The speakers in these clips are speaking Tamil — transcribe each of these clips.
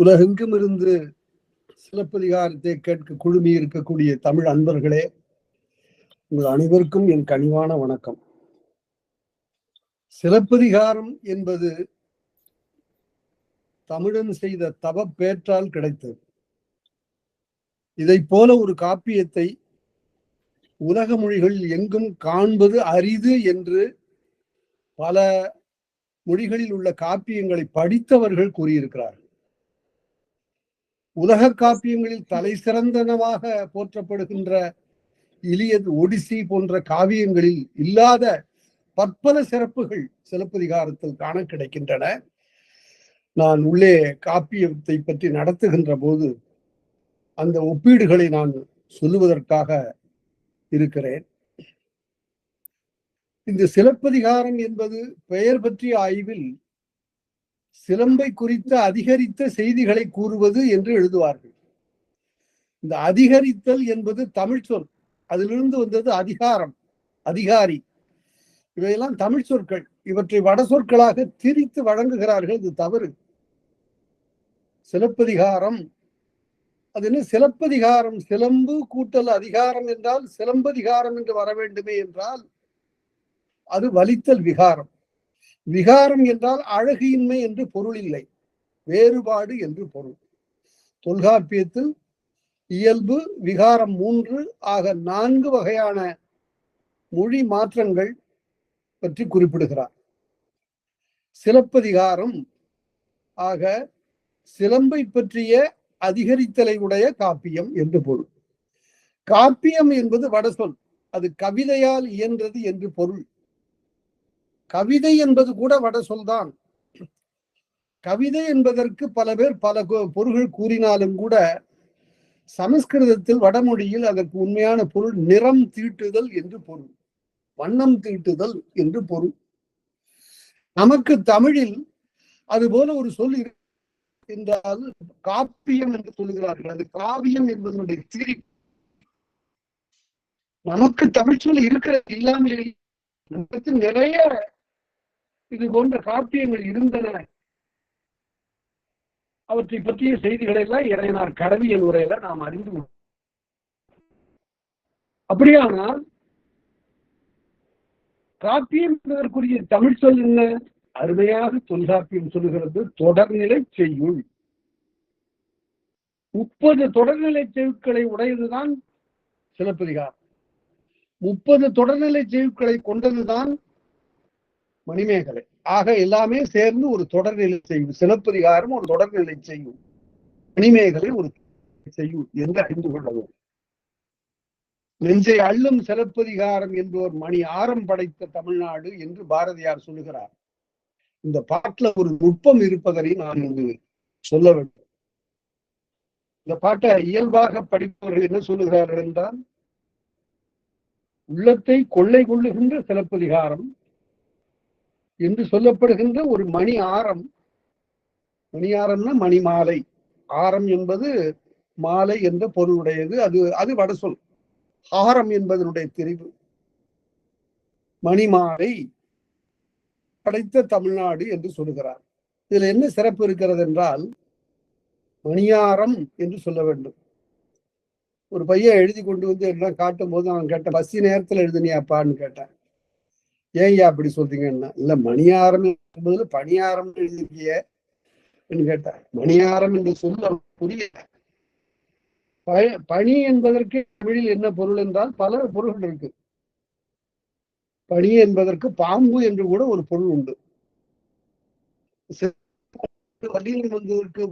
உலகெங்கும் இருந்து சிலப்பதிகாரத்தை கேட்க குழுமி இருக்கக்கூடிய தமிழ் அன்பர்களே, உங்கள் அனைவருக்கும் என் கனிவான வணக்கம். சிலப்பதிகாரம் என்பது தமிழன் செய்த தவப்பேற்றால் கிடைத்தது. இதை போல ஒரு காப்பியத்தை உலக மொழிகள் எங்கும் காண்பது அரிது என்று பல மொழிகளில் உள்ள காப்பியங்களை படித்தவர்கள் கூறியிருக்கிறார்கள். உலக காப்பியங்களில் தலை சிறந்தனவாக போற்றப்படுகின்ற இலியட், ஒடிசி போன்ற காவியங்களில் இல்லாத பற்பல சிறப்புகள் சிலப்பதிகாரத்தில் காண கிடைக்கின்றன. நான் உள்ளே காப்பியத்தை பற்றி நடத்துகின்ற போது அந்த ஒப்பீடுகளை நான் சொல்லுவதற்காக இருக்கிறேன். இந்த சிலப்பதிகாரம் என்பது பெயர் பற்றிய ஆய்வில் சிலம்பை குறித்த அதிகரித்த செய்திகளை கூறுவது என்று எழுதுவார்கள். இந்த அதிகரித்தல் என்பது தமிழ் சொல். அதிலிருந்து வந்தது அதிகாரம், அதிகாரி. இவையெல்லாம் தமிழ் சொற்கள். இவற்றை வட சொற்களாக திரித்து வழங்குகிறார்கள். இது தவறு. சிலப்பதிகாரம் அது என்ன? சிலப்பதிகாரம், சிலம்பு கூட்டல் அதிகாரம் என்றால் சிலம்பதிகாரம் என்று வர வேண்டுமே என்றால் அது வலித்தல் விகாரம். விகாரம் என்றால் அழகின்மை என்று பொருள் இல்லை, வேறுபாடு என்று பொருள். தொல்காப்பியத்தில் இயல்பு, விகாரம் 3 ஆக 4 வகையான மொழி மாற்றங்கள் பற்றி குறிப்பிடுகிறார். சிலப்பதிகாரம் ஆக சிலம்பை பற்றிய அதிகரித்தலை உடைய காப்பியம் என்று பொருள். காப்பியம் என்பது வடசொல். அது கவிதையால் இயன்றது என்று பொருள். கவிதை என்பது கூட வட சொல்தான். கவிதை என்பதற்கு பல பேர் பல பொருள்கள் கூறினாலும் கூட சமஸ்கிருதத்தில் வடமொழியில் அதற்கு உண்மையான பொருள் நிறம் தீட்டுதல் என்று பொருள், வண்ணம் தீட்டுதல் என்று பொருள். நமக்கு தமிழில் அதுபோல ஒரு சொல் என்றால் காப்பியம் என்று சொல்லுகிறார்கள். அது காவியம் என்பதனுடைய திரி. நமக்கு தமிழ் சொல் இருக்கிறது, இல்லாமல் நமக்கு நிறைய இது போன்ற காப்பியங்கள் இருந்தன. அவற்றை பற்றிய செய்திகளை எல்லாம் இறையனார் கடவியல் உரையில நாம் அறிந்து. அப்படியானால் காப்பியம் என்பதற்குரிய தமிழ் சொல் என்ன? அருமையாக தொல்காப்பியம் சொல்லுகிறது, தொடர்நிலை செய்யுள். 30 தொடர்நிலை செய்யுட்களை உடையதுதான் சிலப்பதிகாரம். 30 தொடர்நிலை செய்யுட்களை கொண்டதுதான் மணிமேகலை. ஆக எல்லாமே சேர்ந்து ஒரு தொடர்நிலை செய்யும். சிலப்பதிகாரம் ஒரு தொடர்நிலை செய்யும், மணிமேகலை ஒரு செய்யும் என்று அறிந்து கொள்ளவும். நெஞ்சை அள்ளும் சிலப்பதிகாரம் என்போர் மணி ஆரம் படைத்த தமிழ்நாடு என்று பாரதியார் சொல்லுகிறார். இந்த பாட்டுல ஒரு நுட்பம் இருப்பதை நான் இங்கு சொல்ல வேண்டும். இந்த பாட்டை இயல்பாக படிப்பவர்கள் என்ன சொல்லுகிறார்கள் என்றால், உள்ளத்தை கொள்ளை கொள்ளுகின்ற சிலப்பதிகாரம் என்று சொல்லப்படுகின்ற ஒரு மணி ஆரம். மணி ஆரம்னா மணி மாலை. ஆரம் என்பது மாலை என்ற பொருளுடையது. அது வட சொல். ஆரம் என்பதனுடைய திரிவு. மணிமாலை படைத்த தமிழ்நாடு என்று சொல்லுகிறார். இதுல என்ன சிறப்பு இருக்கிறது என்றால், மணியாரம் என்று சொல்ல வேண்டும். ஒரு பையன் எழுதி கொண்டு வந்து எல்லாம் காட்டும் போது நான் கேட்டேன், பசி நேரத்துல எழுதுனியாப்பான்னு கேட்டேன். ஏன்யா அப்படி சொல்றீங்கன்னா, இல்ல மணியாரம் என்பதுல பணியாரம் எழுதிய கேட்டேன். மணியாரம் என்று சொல்ல புரியல. பணி என்பதற்கு தமிழில் என்ன பொருள் என்றால் பல பொருள்கள் இருக்கு. பணி என்பதற்கு பாம்பு என்று கூட ஒரு பொருள் உண்டு. வள்ளியில்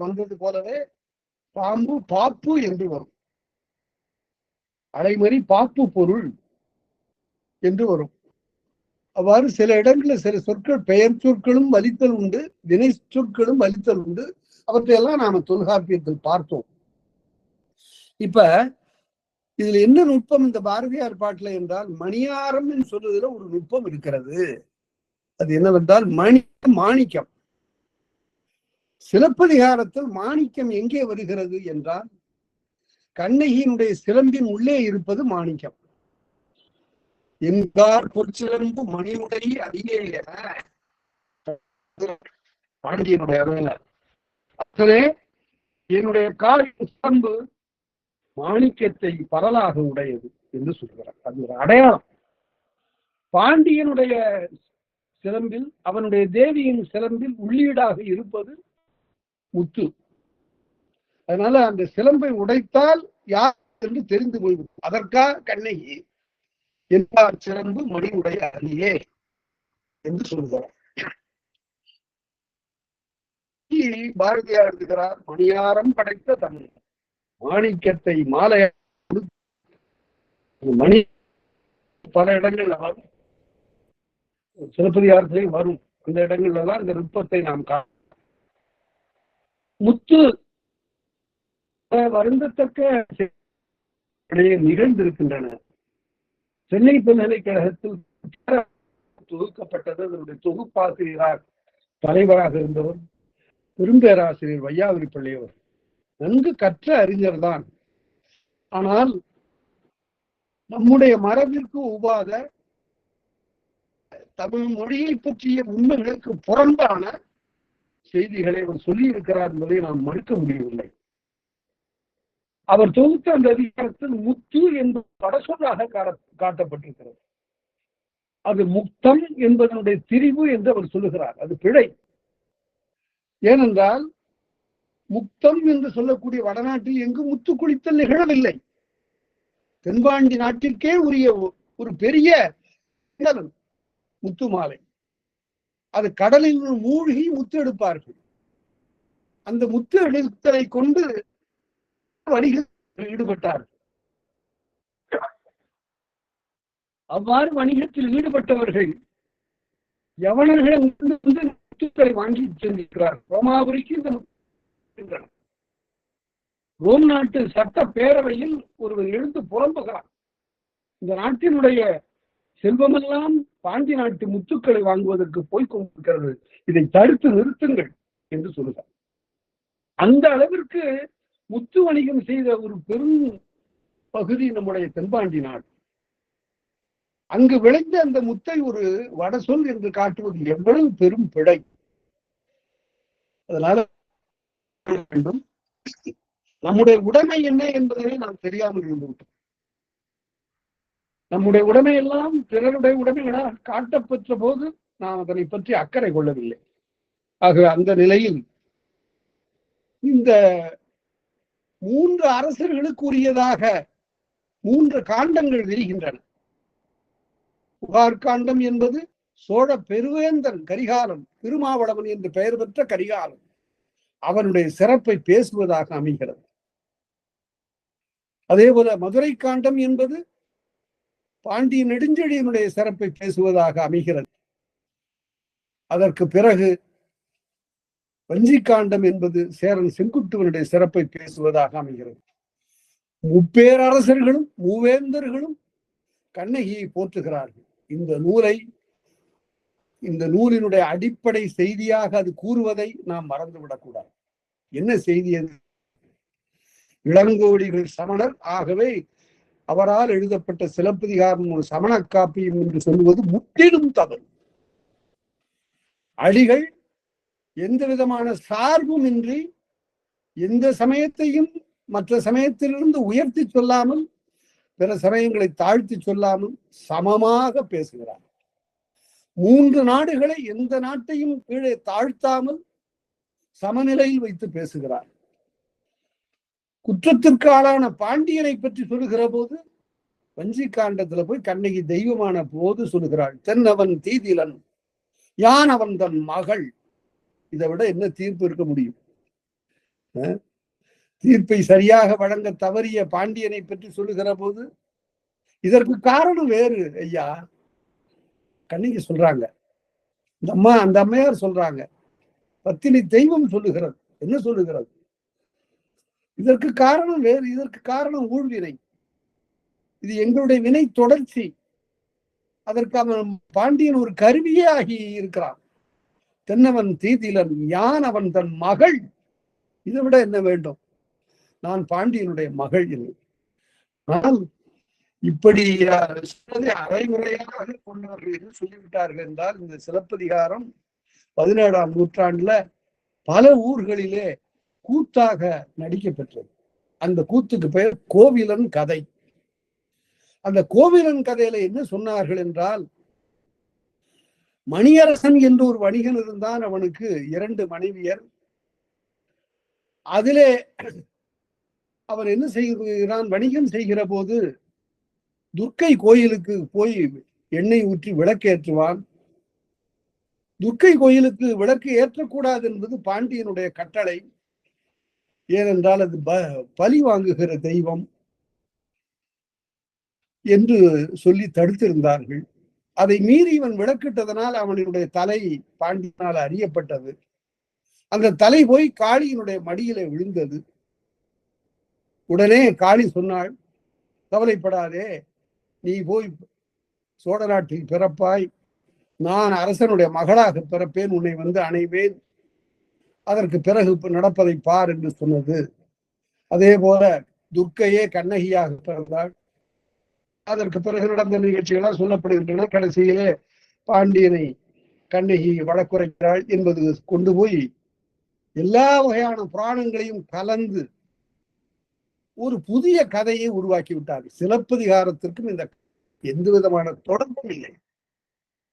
வந்தது போலவே பாம்பு பாப்பு என்று வரும். அடைமறி பாப்பு பொருள் என்று வரும். அவ்வாறு சில இடங்களில் சில சொற்கள் பெயர் சொற்களும் வலித்தல் உண்டு, வினை சொற்களும் வலித்தல் உண்டு. அவற்றையெல்லாம் நாம தொல்காப்பியத்தில் பார்த்தோம். இப்ப இதுல என்ன நுட்பம் இந்த பாரதியார் பாட்டுல என்றால், மணியாரம் சொல்றதுல ஒரு நுட்பம் இருக்கிறது. அது என்னவென்றால் மாணிக்கம். சிலப்பதிகாரத்தில் மாணிக்கம் எங்கே வருகிறது என்றால், கண்ணகியினுடைய சிலம்பின் உள்ளே இருப்பது மாணிக்கம். எங்கார் பொற்சிலம்பு மணியுடை அடியே என பாண்டியனுடைய என்னுடைய காலின் சிலம்பு மாணிக்கத்தை பரலாக உடையது என்று சொல்கிறார். அது ஒரு அடையாளம். பாண்டியனுடைய சிலம்பில், அவனுடைய தேவியின் சிலம்பில் உள்ளீடாக இருப்பது முத்து. அதனால அந்த சிலம்பை உடைத்தால் யார் என்று தெரிந்து போய்விடும். அதற்காக கண்ணகி என்பார் சிலம்பு மணி உடைய அணியே என்று சொல்கிறார். பாரதியார் எழுதுகிறார், மணியாரம் படைத்த தமிழ் மாணிக்கத்தை மாலை மணி பல இடங்கள்ல வரும், சிலப்பதிகாரத்திலே வரும். அந்த இடங்கள்ல தான் இந்த நுட்பத்தை நாம் முத்து வருந்தத்தக்க நிகழ்ந்திருக்கின்றன. சென்னை பல்கலைக்கழகத்தில் தொகுக்கப்பட்டது. அதனுடைய தொகுப்பாசிரியராக தலைவராக இருந்தவர் பெரும்பேராசிரியர் வையாபுரி பிள்ளையவர். நன்கு கற்ற அறிஞர் தான். ஆனால் நம்முடைய மரபிற்கு உபாத தமிழ் மொழியை பற்றிய உண்மைகளுக்கு புறம்பான செய்திகளை அவர் சொல்லி இருக்கிறார் என்பதை நாம் மறுக்க முடியவில்லை. அவர் தொகுத்த அந்த அதிகாரத்தில் முத்து என்பது படசொல்லாக காட்டப்பட்டிருக்கிறது. அது முக்தம் என்பதனுடைய திரிவு என்று அவர் சொல்லுகிறார். அது பிழை. ஏனென்றால் முக்தம் என்று சொல்லக்கூடிய வடநாட்டில் எங்கும் முத்து குளித்தல் நிகழவில்லை. தென்பாண்டி நாட்டிற்கே உரிய ஒரு பெரிய முத்து மாலை. அது கடலில் மூழ்கி முத்து எடுப்பார்கள். அந்த முத்து எடுத்தலை கொண்டு வணிகத்தில் ஈடுபட்டார்கள். அவ்வாறு வணிகத்தில் ஈடுபட்டவர்கள் யவனர்களை முத்துக்களை வாங்கி சென்றிருக்கிறார். ரோமாபுரிக்கு இந்த ரோம் நாட்டு சட்ட பேரவையில் ஒருவர் எழுந்து புலம்புகிறார். இந்த நாட்டினுடைய செல்வமெல்லாம் பாண்டி நாட்டு முத்துக்களை வாங்குவதற்கு போய் கொண்டிருக்கிறது, இதை தடுத்து நிறுத்துங்கள் என்று சொல்லுகிறார். அந்த அளவிற்கு முத்து வணிகம் செய்த ஒரு பெரும் பகுதி நம்முடைய தென்பாண்டி நாடு. அங்கு விளைந்த அந்த முத்தை ஒரு வடசொல் என்று காட்டுவது எவ்வளவு பெரும் பிழை. அதனால வேண்டும், நம்முடைய உடைமை என்ன என்பதை நாம் தெரியாமல் இருந்துவிட்டோம். நம்முடைய உடைமை எல்லாம் பிறருடைய உடைமைகளால் காட்டப்பெற்ற போது நாம் அதனை பற்றி அக்கறை கொள்ளவில்லை. ஆக அந்த நிலையில் இந்த 3 அரசர்களுக்கு உரியதாக 3 காண்டங்கள் விரிகின்றன. புகார் காண்டம் என்பது சோழ பெருவேந்தன் கரிகாலன், திருமாவளவன் என்று பெயர் பெற்ற கரிகாலன், அவனுடைய சிறப்பை பேசுவதாக அமைகிறது. அதே போல மதுரை காண்டம் என்பது பாண்டிய நெடுஞ்செழியனுடைய சிறப்பை பேசுவதாக அமைகிறது. அதற்கு பிறகு வஞ்சிக்காண்டம் என்பது சேரன் செங்குட்டுவனுடைய சிறப்பை பேசுவதாக அமைகிறது. முப்பேரரசர்களும் மூவேந்தர்களும் கண்ணகியை போற்றுகிறார்கள். இந்த நூலினுடைய அடிப்படை செய்தியாக அது கூறுவதை நாம் மறந்துவிடக்கூடாது. என்ன செய்தி? இளங்கோடிகள் சமணர், ஆகவே அவரால் எழுதப்பட்ட சிலப்பதிகாரம் ஒரு சமண காப்பியம் என்று சொல்லுவது முற்றிலும் தவறு. அடிகள் எந்த விதமான சார்பும் இன்றி எந்த சமயத்தையும் மற்ற சமயத்திலிருந்து உயர்த்தி சொல்லாமல், பிற சமயங்களை தாழ்த்தி சொல்லாமல் சமமாக பேசுகிறார். 3 நாடுகளை எந்த நாட்டையும் கீழே தாழ்த்தாமல் சமநிலையில் வைத்து பேசுகிறார். குற்றத்திற்கு ஆளான பாண்டியனை பற்றி சொல்லுகிற போது வஞ்சிக்காண்டத்துல போய் கண்ணகி தெய்வமான போது சொல்லுகிறாள், தென்னவன் தீதிலன் யான் அவன் தன் மகள். இதை விட என்ன தீர்ப்பு இருக்க முடியும்? தீர்ப்பை சரியாக வழங்க தவறிய பாண்டியனை பற்றி சொல்லுகிற போது இதற்கு காரணம் வேறு ஐயா. கண்ணகி சொல்றாங்க, அந்த அம்மையார் சொல்றாங்க, பத்தினி தெய்வம் சொல்லுகிறது. என்ன சொல்லுகிறது? இதற்கு காரணம் வேறு, இதற்கு காரணம் ஊழ்வினை, இது எங்களுடைய வினை தொடர்ச்சி. அதற்கு அவன் பாண்டியன் ஒரு கருவியே ஆகி இருக்கிறான். தென்னவன் தீதிலன் யான் அவன் தன் மகள். இதை விட என்ன வேண்டும்? நான் பாண்டியனுடைய மகள் என்று. ஆனால் இப்படி அரைமுறையாக கொண்டவர்கள் என்று சொல்லிவிட்டார்கள் என்றால், இந்த சிலப்பதிகாரம் 17ஆம் நூற்றாண்டுல பல ஊர்களிலே கூத்தாக நடிக்கப்பெற்றது. அந்த கூத்துக்கு பெயர் கோவிலன் கதை. அந்த கோவிலன் கதையில என்ன சொன்னார்கள் என்றால், மணியரசன் என்று ஒரு வணிகன் இருந்தான். அவனுக்கு 2 மனைவியர். அதிலே அவன் என்ன செய்கிறான், வணிகம் செய்கிற போது துர்க்கை கோயிலுக்கு போய் எண்ணெய் ஊற்றி விளக்கேற்றுவான். துர்க்கை கோயிலுக்கு விளக்கு ஏற்றக்கூடாது என்பது பாண்டியனுடைய கட்டளை. ஏனென்றால் அது பலி வாங்குகிற தெய்வம் என்று சொல்லி தடுத்திருந்தார்கள். அதை மீறி இவன் விளக்கிட்டதனால் அவனுடைய தலை பாண்டியனால் அறியப்பட்டது. அந்த தலை போய் காளியினுடைய மடியிலே விழுந்தது. உடனே காளி சொன்னாள், கவலைப்படாதே, நீ போய் சோழ நாட்டில் பிறப்பாய், நான் அரசனுடைய மகளாக பிறப்பேன், உன்னை வந்து அணைவேன், அதற்கு பிறகு நடப்பதை பார் என்று சொன்னது. அதே போல துர்க்கையே கண்ணகியாக பிறந்தாள். அதற்கு பிறகு நடந்த நிகழ்ச்சிகளால் சொல்லப்படுகின்றன. கடைசியிலே பாண்டியனை கண்ணகி வழக்குரைக்கிறாள் என்பது கொண்டு போய் எல்லா வகையான புராணங்களையும் கலந்து ஒரு புதிய கதையை உருவாக்கி விட்டார். சிலப்பதிகாரத்திற்கும் இந்த எந்த விதமான தொடர்பும் இல்லை.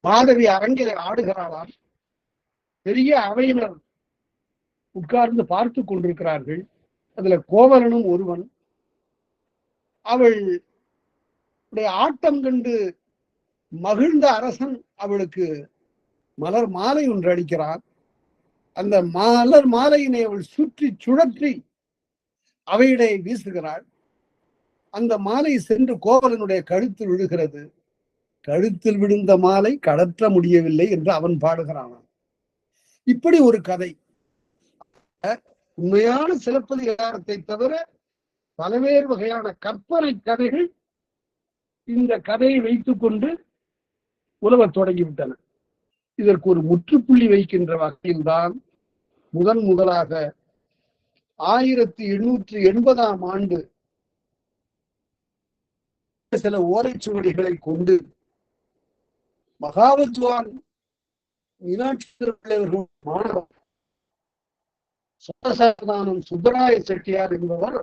மாதவி அரங்கிலே ஆடுகிறாளாம். பெரிய அவையினர் உட்கார்ந்து பார்த்து கொண்டிருக்கிறார்கள். அதுல கோவலனும் ஒருவன். அவள் ஆட்டம் கண்டு மகிழ்ந்த அரசன் அவளுக்கு மலர் மாலை ஒன்று அளிக்கிறான். அந்த மலர் மாலையினை அவள் சுற்றி சுழற்றி அவையிடை வீசுகிறாள். அந்த மாலை சென்று கோவலனுடைய கழுத்தில் விழுகிறது. கழுத்தில் விழுந்த மாலை கடற்ற முடியவில்லை என்று அவன் பாடுகிறான். இப்படி ஒரு கதை. உண்மையான சிலப்பதிகாரத்தை தவிர பல்வேறு வகையான கற்பனை கதைகள் இந்த கதையை வைத்துக் கொண்டு உலவத் தொடங்கிவிட்டன. இதற்கு ஒரு முற்றுப்புள்ளி வைக்கின்ற வகையில்தான் முதலாக 1880 சில ஓலைச்சுவடிகளை கொண்டு மகாவித்வான் மீனாட்சி திருப்பிள்ளையர்கள் மாணவர் சோழசாதானம் சுப்பராய செட்டியார் என்பவர்,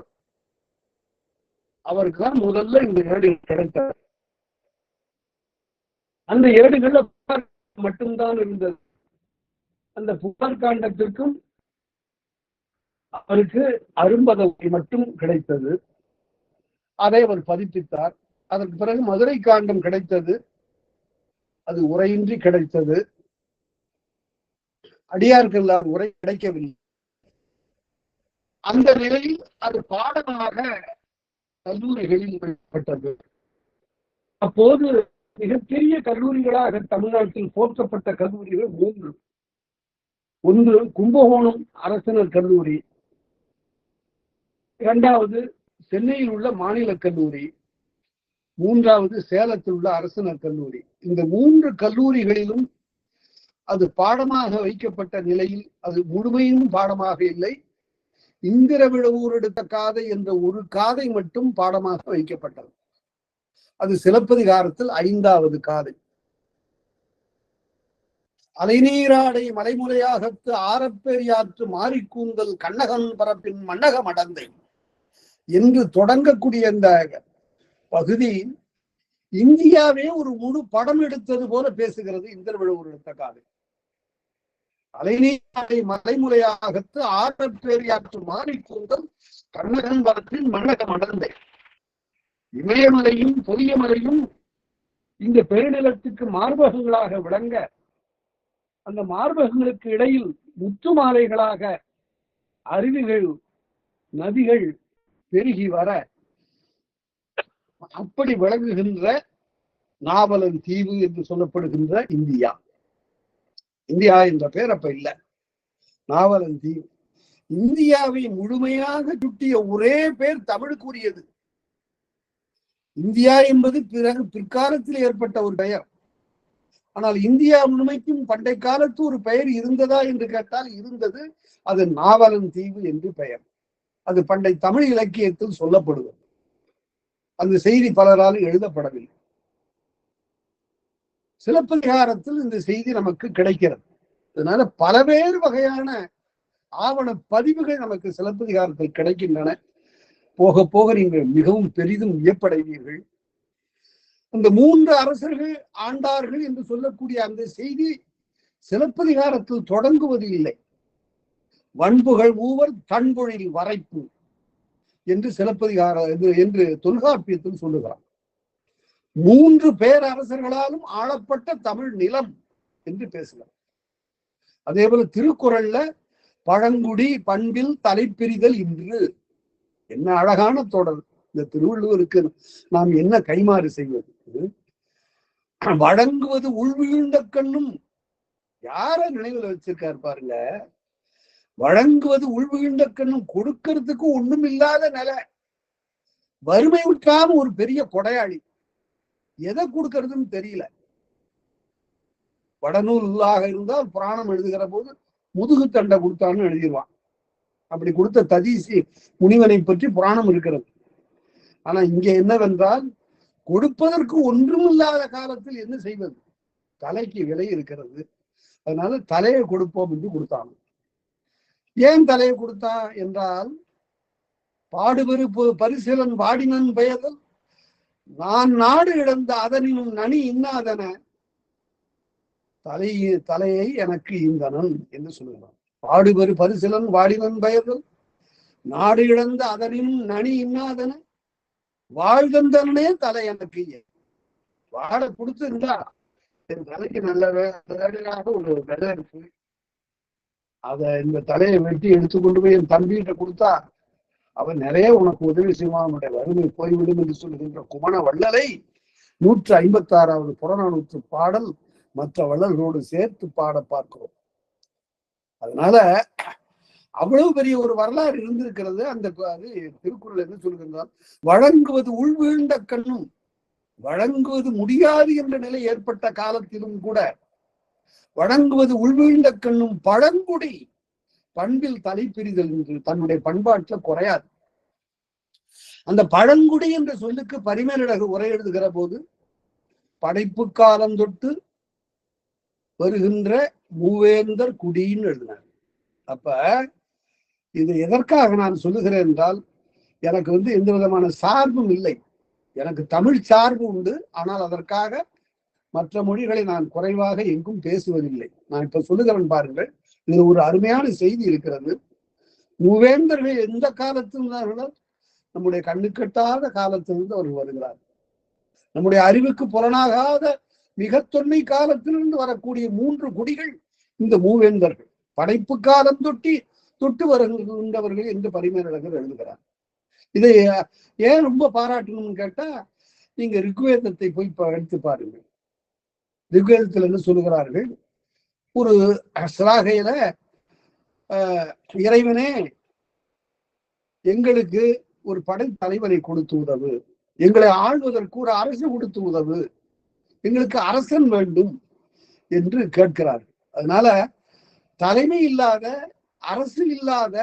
அவருக்கு தான் முதல்ல இந்த ஏடுகள் கிடைத்தார். அந்த ஏடுகள்ல மட்டும்தான் இருந்தது. அந்த புகார் காண்டத்திற்கும் அவருக்கு அரும்பதவி மட்டும் கிடைத்தது. அதை அவர் பதிப்பித்தார். அதற்கு பிறகு மதுரை காண்டம் கிடைத்தது. அது உரையின்றி கிடைத்தது. அடியார்கள் உரை கிடைக்கவில்லை. அந்த நிலையில் அது பாடமாக கல்லூரிகளில் வெளிப்பட்டது. அப்போது மிகப்பெரிய கல்லூரிகளாக தமிழ்நாட்டில் போற்றப்பட்ட கல்லூரிகள் 3. ஒன்று கும்பகோணம் அரசினர் கல்லூரி, 2வது சென்னையில் உள்ள மாநில கல்லூரி, 3வது சேலத்தில் உள்ள அரசினர் கல்லூரி. இந்த 3 கல்லூரிகளிலும் அது பாடமாக வைக்கப்பட்ட நிலையில் அது முழுமையும் பாடமாக இல்லை. இந்திர விழவூர் எடுத்த காதை என்ற ஒரு காதை மட்டும் பாடமாக வைக்கப்பட்டது. அது சிலப்பதிகாரத்தில் 5வது காதை. அலைநீராடை மலைமுறையாகத்து ஆரப்பெரியாற்று மாரிக்கூந்தல் கண்ணகன் பரப்பின் மண்ணக மடந்தை என்று தொடங்கக்கூடிய இந்த பகுதி இந்தியாவே ஒரு முழு படம் எடுத்தது போல பேசுகிறது. இந்திர விழவூர் எடுத்த காதை. அலைநீராடை மலைமுறையாகத்து ஆரப்பெரியாற்று மாரிக்கூந்தல் கண்ணகன் பரப்பின் மண்ணக மடந்தை. இமயமலையும் பொதியமலையும் இந்த பெருநிலத்துக்கு மார்பகங்களாக விளங்க, அந்த மார்பகங்களுக்கு இடையில் முத்து மாலைகளாக அருவிகள் நதிகள் பெருகி வர அப்படி விளங்குகின்ற நாவலன் தீவு என்று சொல்லப்படுகின்ற இந்தியா. இந்தியா என்ற பேர் அப்ப இல்ல, நாவலன் தீவு. இந்தியாவை முழுமையாக சுட்டிய ஒரே பேர் தமிழுக்குரியது. இந்தியா என்பது பிற்காலத்தில் ஏற்பட்ட ஒரு பெயர். ஆனால் இந்தியா முழுமைக்கும் பண்டை காலத்து ஒரு பெயர் இருந்ததா என்று கேட்டால் இருந்தது. அது நாவலன் தீவு என்று பெயர். அது பண்டை தமிழ் இலக்கியத்தில் சொல்லப்படுவது. அந்த செய்தி பலரால் எழுதப்படவில்லை. சிலப்பதிகாரத்தில் இந்த செய்தி நமக்கு கிடைக்கிறது. அதனால பலவேறு வகையான ஆவண பதிவுகள் நமக்கு சிலப்பதிகாரத்தில் கிடைக்கின்றன. போக போக நீங்கள் மிகவும் பெரிதும் வியப்படைவீர்கள். அந்த 3 அரசர்கள் ஆண்டார்கள் என்று சொல்லக்கூடிய அந்த செய்தி சிலப்பதிகாரத்தில் தொடங்குவது இல்லை. வன்புகள் மூவர் தன்பொழில் வரைப்பு என்று சிலப்பதிகார என்று தொல்காப்பியத்தில் சொல்லுகிறார். 3 பேரரசர்களாலும் ஆளப்பட்ட தமிழ் நிலம் என்று பேசுகிறார். அதே போல திருக்குறள்ல பழங்குடி பண்பில் தலைப்பிரிதல் இன்று, என்ன அழகான தொடர். இந்த திருவள்ளுவருக்கு நாம் என்ன கைமாறு செய்வது? வழங்குவது உள்வீழ்ந்த கண்ணும், யார நினைவுல வச்சிருக்காரு பாருங்க. வழங்குவது உள்வீழ்ந்த கண்ணும், கொடுக்கறதுக்கு ஒண்ணும் இல்லாத நிலை, வறுமை விட்டாம ஒரு பெரிய கொடையாளி, எதை கொடுக்கறதுன்னு தெரியல. வடநூலாக இருந்தால் புராணம் எழுதுகிற போது முதுகு தண்டை கொடுத்தான்னு எழுதிடுவான். அப்படி கொடுத்த ததீசி முனிவனை பற்றி புராணம் இருக்கிறது. ஆனா இங்க என்னவென்றால், கொடுப்பதற்கு ஒன்றும் இல்லாத காலத்தில் என்ன செய்வது? தலைக்கு விலை இருக்கிறது, அதனால தலையை கொடுப்போம் என்று கொடுத்தாங்க. ஏன் தலையை கொடுத்தா என்றால், பாடுபெரு பரிசீலன் வாடினன் பெயர்கள் நான் நாடு இழந்த அதனினும் நனி இன்னாதன தலையை எனக்கு ஈந்தனன் என்று சொல்லுகிறான். பாடுபெரு பரிசீலன் வாடினன் பெயர்கள் நாடு இழந்த அதனினும் நனி இன்னாதன வாழ்தந்தனே தலை எனக்கு. வாழ கொடுத்திருந்தா என் தலைக்கு நல்ல வேலையாக ஒரு விலை இருக்கு, அத இந்த தலையை வெட்டி எடுத்துக்கொண்டு போய் என் தம்பிகிட்ட கொடுத்தா அவன் நிறைய உனக்கு உதவி செய்வான், அவனுடைய வறுமை போய்விடும் என்று சொல்லுகின்ற குமண வள்ளலை 156வது புறநானூற்று பாடல் மற்ற வள்ளல்களோடு சேர்த்து பாட பார்க்கிறோம். அதனால அவ்வளவு பெரிய ஒரு வரலாறு இருந்திருக்கிறது. அந்த திருக்குறள் என்ன சொல்லுகின்றால், வழங்குவது உள்வீழ்ந்த கண்ணும், வழங்குவது முடியாது என்ற நிலை ஏற்பட்ட காலத்திலும் கூட வழங்குவது உள்வீழ்ந்த கண்ணும் பழங்குடி பண்பில் தலைப்பிரிதல் என்று தன்னுடைய பண்பாட்டுல குறையாது. அந்த பழங்குடி என்ற சொல்லுக்கு பரிமேலழகர் உரை எழுதுகிற போது படைப்பு காலம் தொட்டு வருகின்ற மூவேந்தர் குடின்னு எழுதினார். அப்ப இது எதற்காக நான் சொல்லுகிறேன் என்றால், எனக்கு எந்த விதமான சார்பும் இல்லை, எனக்கு தமிழ் சார்பு உண்டு. ஆனால் அதற்காக மற்ற மொழிகளை நான் குறைவாக எங்கும் பேசுவதில்லை. நான் இப்ப சொல்லுகிறேன் பாருங்கள், இதுல ஒரு அருமையான செய்தி இருக்கிறது. மூவேந்தர்கள் எந்த காலத்தில் நம்முடைய கண்ணுக்கட்டாத காலத்திலிருந்து அவர்கள் வருகிறார். நம்முடைய அறிவுக்கு புலனாகாத மிக தொன்மை காலத்திலிருந்து வரக்கூடிய 3 குடிகள் இந்த மூவேந்தர்கள். படைப்பு காலம் தொட்டு வருகின்றவர்கள் என்று பரிமேலழகர் எழுதுகிறார். இதை ஏன் ரொம்ப பாராட்டணும்னு கேட்டா, நீங்க ரிக்வேதத்தை போய் எடுத்து பாருங்க. ரிக்வேதத்தில் என்ன சொல்லுகிறார்கள்? ஒரு சிலாகையில இறைவனே எங்களுக்கு ஒரு படை தலைவனை கொடுத்து உதவு, எங்களை ஆள்வதற்கு ஒரு அரசு கொடுத்து உதவு, எங்களுக்கு அரசன் வேண்டும் என்று கேட்கிறார்கள். அதனால தலைமை இல்லாத அரசு இல்லாத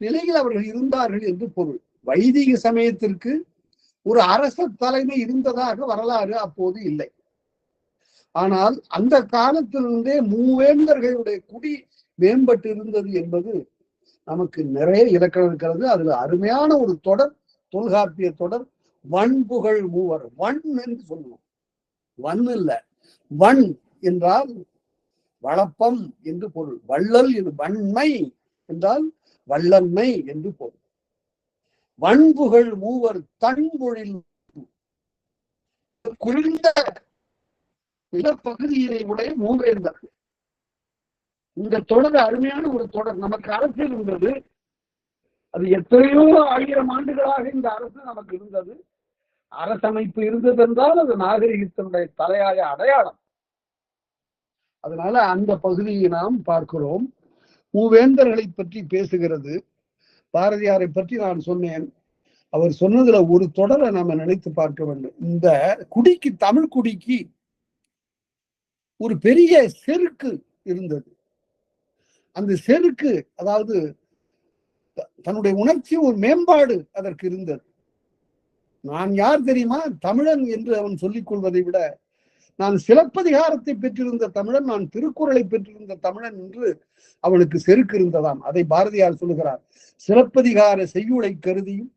நிலையில் அவர்கள் இருந்தார்கள் என்று பொருள். வைதிக சமயத்திற்கு ஒரு அரச தலைமை இருந்ததாக வரலாறு அப்போது இல்லை. ஆனால் அந்த காலத்திலிருந்தே மூவேந்தர்களுடைய குடி மேம்பட்டு இருந்தது என்பது நமக்கு நிறைய இலக்கணம் இருக்கிறது. அதுல அருமையான ஒரு தொடர், தொல்காப்பிய தொடர், வன்புகழ் மூவர். வன் என்று சொல்லுவோம், வன் இல்ல, வன் என்றால் வளப்பம் என்று பொருள். வள்ளல் இது வன்மை என்றால் வல்லன்மை என்று பொருள். வன்புகழ் மூவர் தன்பொழில் குளிர்ந்த நிலப்பகுதியினை உடைய மூவேந்தர்கள். இந்த தொடர் அருமையான ஒரு தொடர். நமக்கு அரசியல் இருந்தது, அது எத்தனையோ 1000 ஆண்டுகளாக இந்த அரசு நமக்கு இருந்தது. அரசமைப்பு இருந்தது என்றால் அது நாகரிகத்தினுடைய தலையாய அடையாளம். அதனால அந்த பகுதியை நாம் பார்க்கிறோம். மூவேந்தர்களை பற்றி பேசுகிறது. பாரதியாரை பற்றி நான் சொன்னேன். அவர் சொன்னதுல ஒரு தொடரை நாம நினைத்து பார்க்க வேண்டும். இந்த குடிக்கு, தமிழ் குடிக்கு ஒரு பெரிய செருக்கு இருந்தது. அந்த செருக்கு, அதாவது தன்னுடைய உணர்ச்சி ஒரு மேம்பாடு அதற்கு இருந்தது. நான் யார் தெரியுமா? தமிழன் என்று அவன் சொல்லிக் கொள்வதை விட நான் சிலப்பதிகாரத்தை பெற்றிருந்த தமிழன், நான் திருக்குறளை பெற்றிருந்த தமிழன் என்று அவனுக்கு செருக்கு இருந்ததாம். அதை பாரதியார் சொல்லுகிறார். சிலப்பதிகார செய்யுளை கருதியும்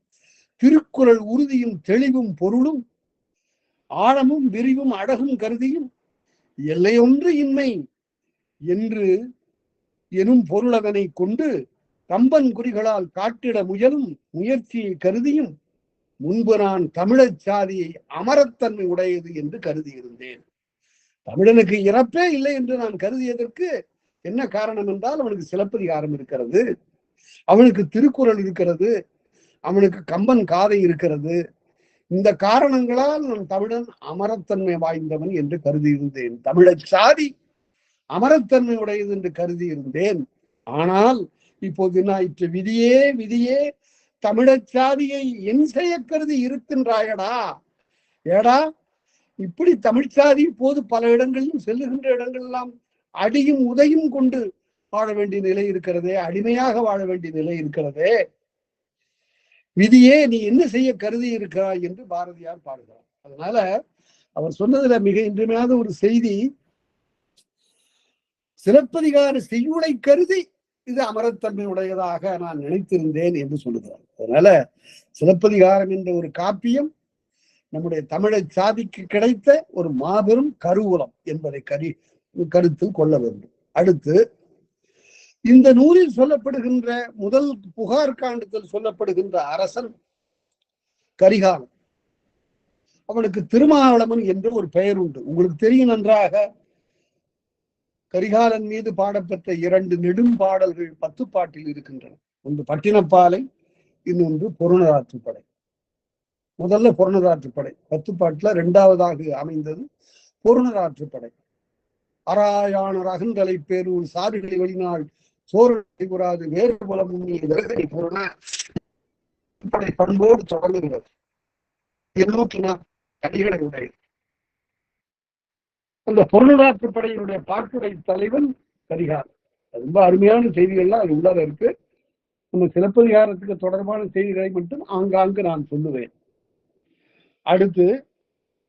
திருக்குறள் உறுதியும் தெளிவும் பொருளும் ஆழமும் விரிவும் அழகும் கருதியும் எல்லையொன்று இன்மை என்று எனும் பொருளதனை கொண்டு கம்பன் குறிகளால் காட்டிட முயலும் முயற்சியை கருதியும் முன்பு நான் தமிழர் சாதியை அமரத்தன்மை உடையது என்று கருதி இருந்தேன். தமிழனுக்கு இறப்பே இல்லை என்று நான் கருதியதற்கு என்ன காரணம் என்றால், அவனுக்கு சிலப்பதிகாரம் இருக்கிறது, அவனுக்கு திருக்குறள் இருக்கிறது, அவனுக்கு கம்பன் காதை இருக்கிறது. இந்த காரணங்களால் நான் தமிழன் அமரத்தன்மை வாய்ந்தவன் என்று கருதி இருந்தேன். தமிழர் சாதி அமரத்தன்மை உடையது என்று கருதி இருந்தேன். ஆனால் இப்போது நான் விதியே விதியே தமிழர் சாதியை என் செய்ய கருதி இருக்கின்றாயடா. ஏடா, இப்படி தமிழ் சாதி இப்போது பல இடங்களிலும் செல்லுகின்ற இடங்களெல்லாம் அடியும் உதையும் கொண்டு வாழ வேண்டிய நிலை இருக்கிறதே, அடிமையாக வாழ வேண்டிய நிலை இருக்கிறதே. விதியே நீ என்ன செய்ய கருதி இருக்கிறாய் என்று பாரதியார் பாடுகிறார். அதனால அவர் சொன்னதுல மிக இன்றியமையாத ஒரு செய்தி, சிலப்பதிகார செய்யுளை கருதி இது அமரத்தன்மை உடையதாக நான் நினைத்திருந்தேன் என்று சொல்லுகிறார். அதனால சிலப்பதிகாரம் என்ற ஒரு காப்பியம் நம்முடைய தமிழர் சாதிக்கு கிடைத்த ஒரு மாபெரும் கருவூலம் என்பதை கருத்தில் கொள்ள வேண்டும். அடுத்து, இந்த நூலில் சொல்லப்படுகின்ற முதல் புகார் காண்டத்தில் சொல்லப்படுகின்ற அரசன் கரிகாலன். அவனுக்கு திருமாவளவன் என்று ஒரு பெயர் உண்டு. உங்களுக்கு தெரியும் நன்றாக. கரிகாலன் மீது பாடப்பெற்ற 2 நெடும் பாடல்கள் 10 பாட்டில் இருக்கின்றன. ஒன்று பட்டினப்பாலை, இன்னொன்று பொருணராற்றுப்படை. முதல்ல பொருணராற்றுப்படை 10 பாட்டுல, 2வதாக அமைந்தது பொருணராற்றுப்படை. அராயாணர் அகந்தலை பேரூர் சாறுகளை வெளிநாள் சோறு கூறாது வேறு புலம் விரதனை பொருண பண்போடு தொடங்குகிறது. 804 அடிகளை உடைய அந்த பொருளாற்றுப்படையினுடைய பாட்டுடை தலைவன் கரிகாலன். ரொம்ப அருமையான செய்திகள்லாம் அது உள்ளார இருக்கு. நம்ம சிலப்பதிகாரத்துக்கு தொடர்பான செய்திகளை மட்டும் ஆங்காங்கு நான் சொல்லுவேன். அடுத்து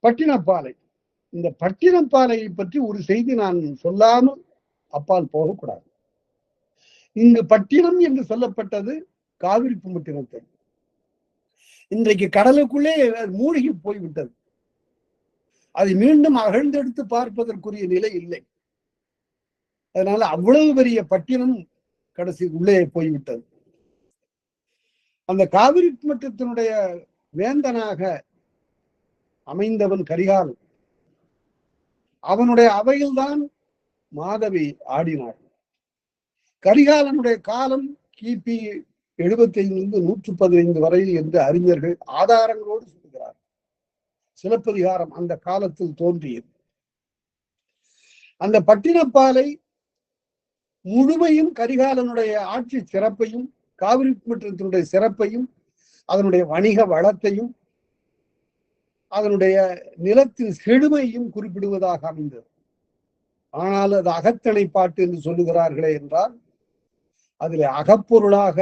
பட்டினப்பாலை. இந்த பட்டினப்பாலையை பற்றி ஒரு செய்தி நான் சொல்லாமல் அப்பால் போகக்கூடாது. இங்கு பட்டினம் என்று சொல்லப்பட்டது காவிரி பூம்பட்டினத்தை. இன்றைக்கு கடலுக்குள்ளே மூழ்கி போய்விட்டது. அதை மீண்டும் அகழ்ந்தெடுத்து பார்ப்பதற்குரிய நிலை இல்லை. அதனால அவ்வளவு பெரிய பட்டினம் கடைசி உள்ளே போய்விட்டது. அந்த காவிரி மட்டத்தினுடைய வேந்தனாக அமைந்தவன் கரிகாலன். அவனுடைய அவையில்தான் மாதவி ஆடினாள். கரிகாலனுடைய காலம் கிபி 75 115 வரையில் என்று அறிஞர்கள் ஆதாரங்களோடு சொல்கிறார். சிலப்பதிகாரம் அந்த காலத்தில் தோன்றியது. அந்த பட்டினப்பாலை முழுமையும் கரிகாலனுடைய ஆட்சி சிறப்பையும், காவிரி மட்டத்தினுடைய சிறப்பையும், அதனுடைய வணிக வளத்தையும், அதனுடைய நிலத்தின் செழுமையும் குறிப்பிடுவதாக அமைந்தது. ஆனால் அது அகத்தணை பாட்டு என்று சொல்லுகிறார்களே என்றால், அதில் அகப்பொருளாக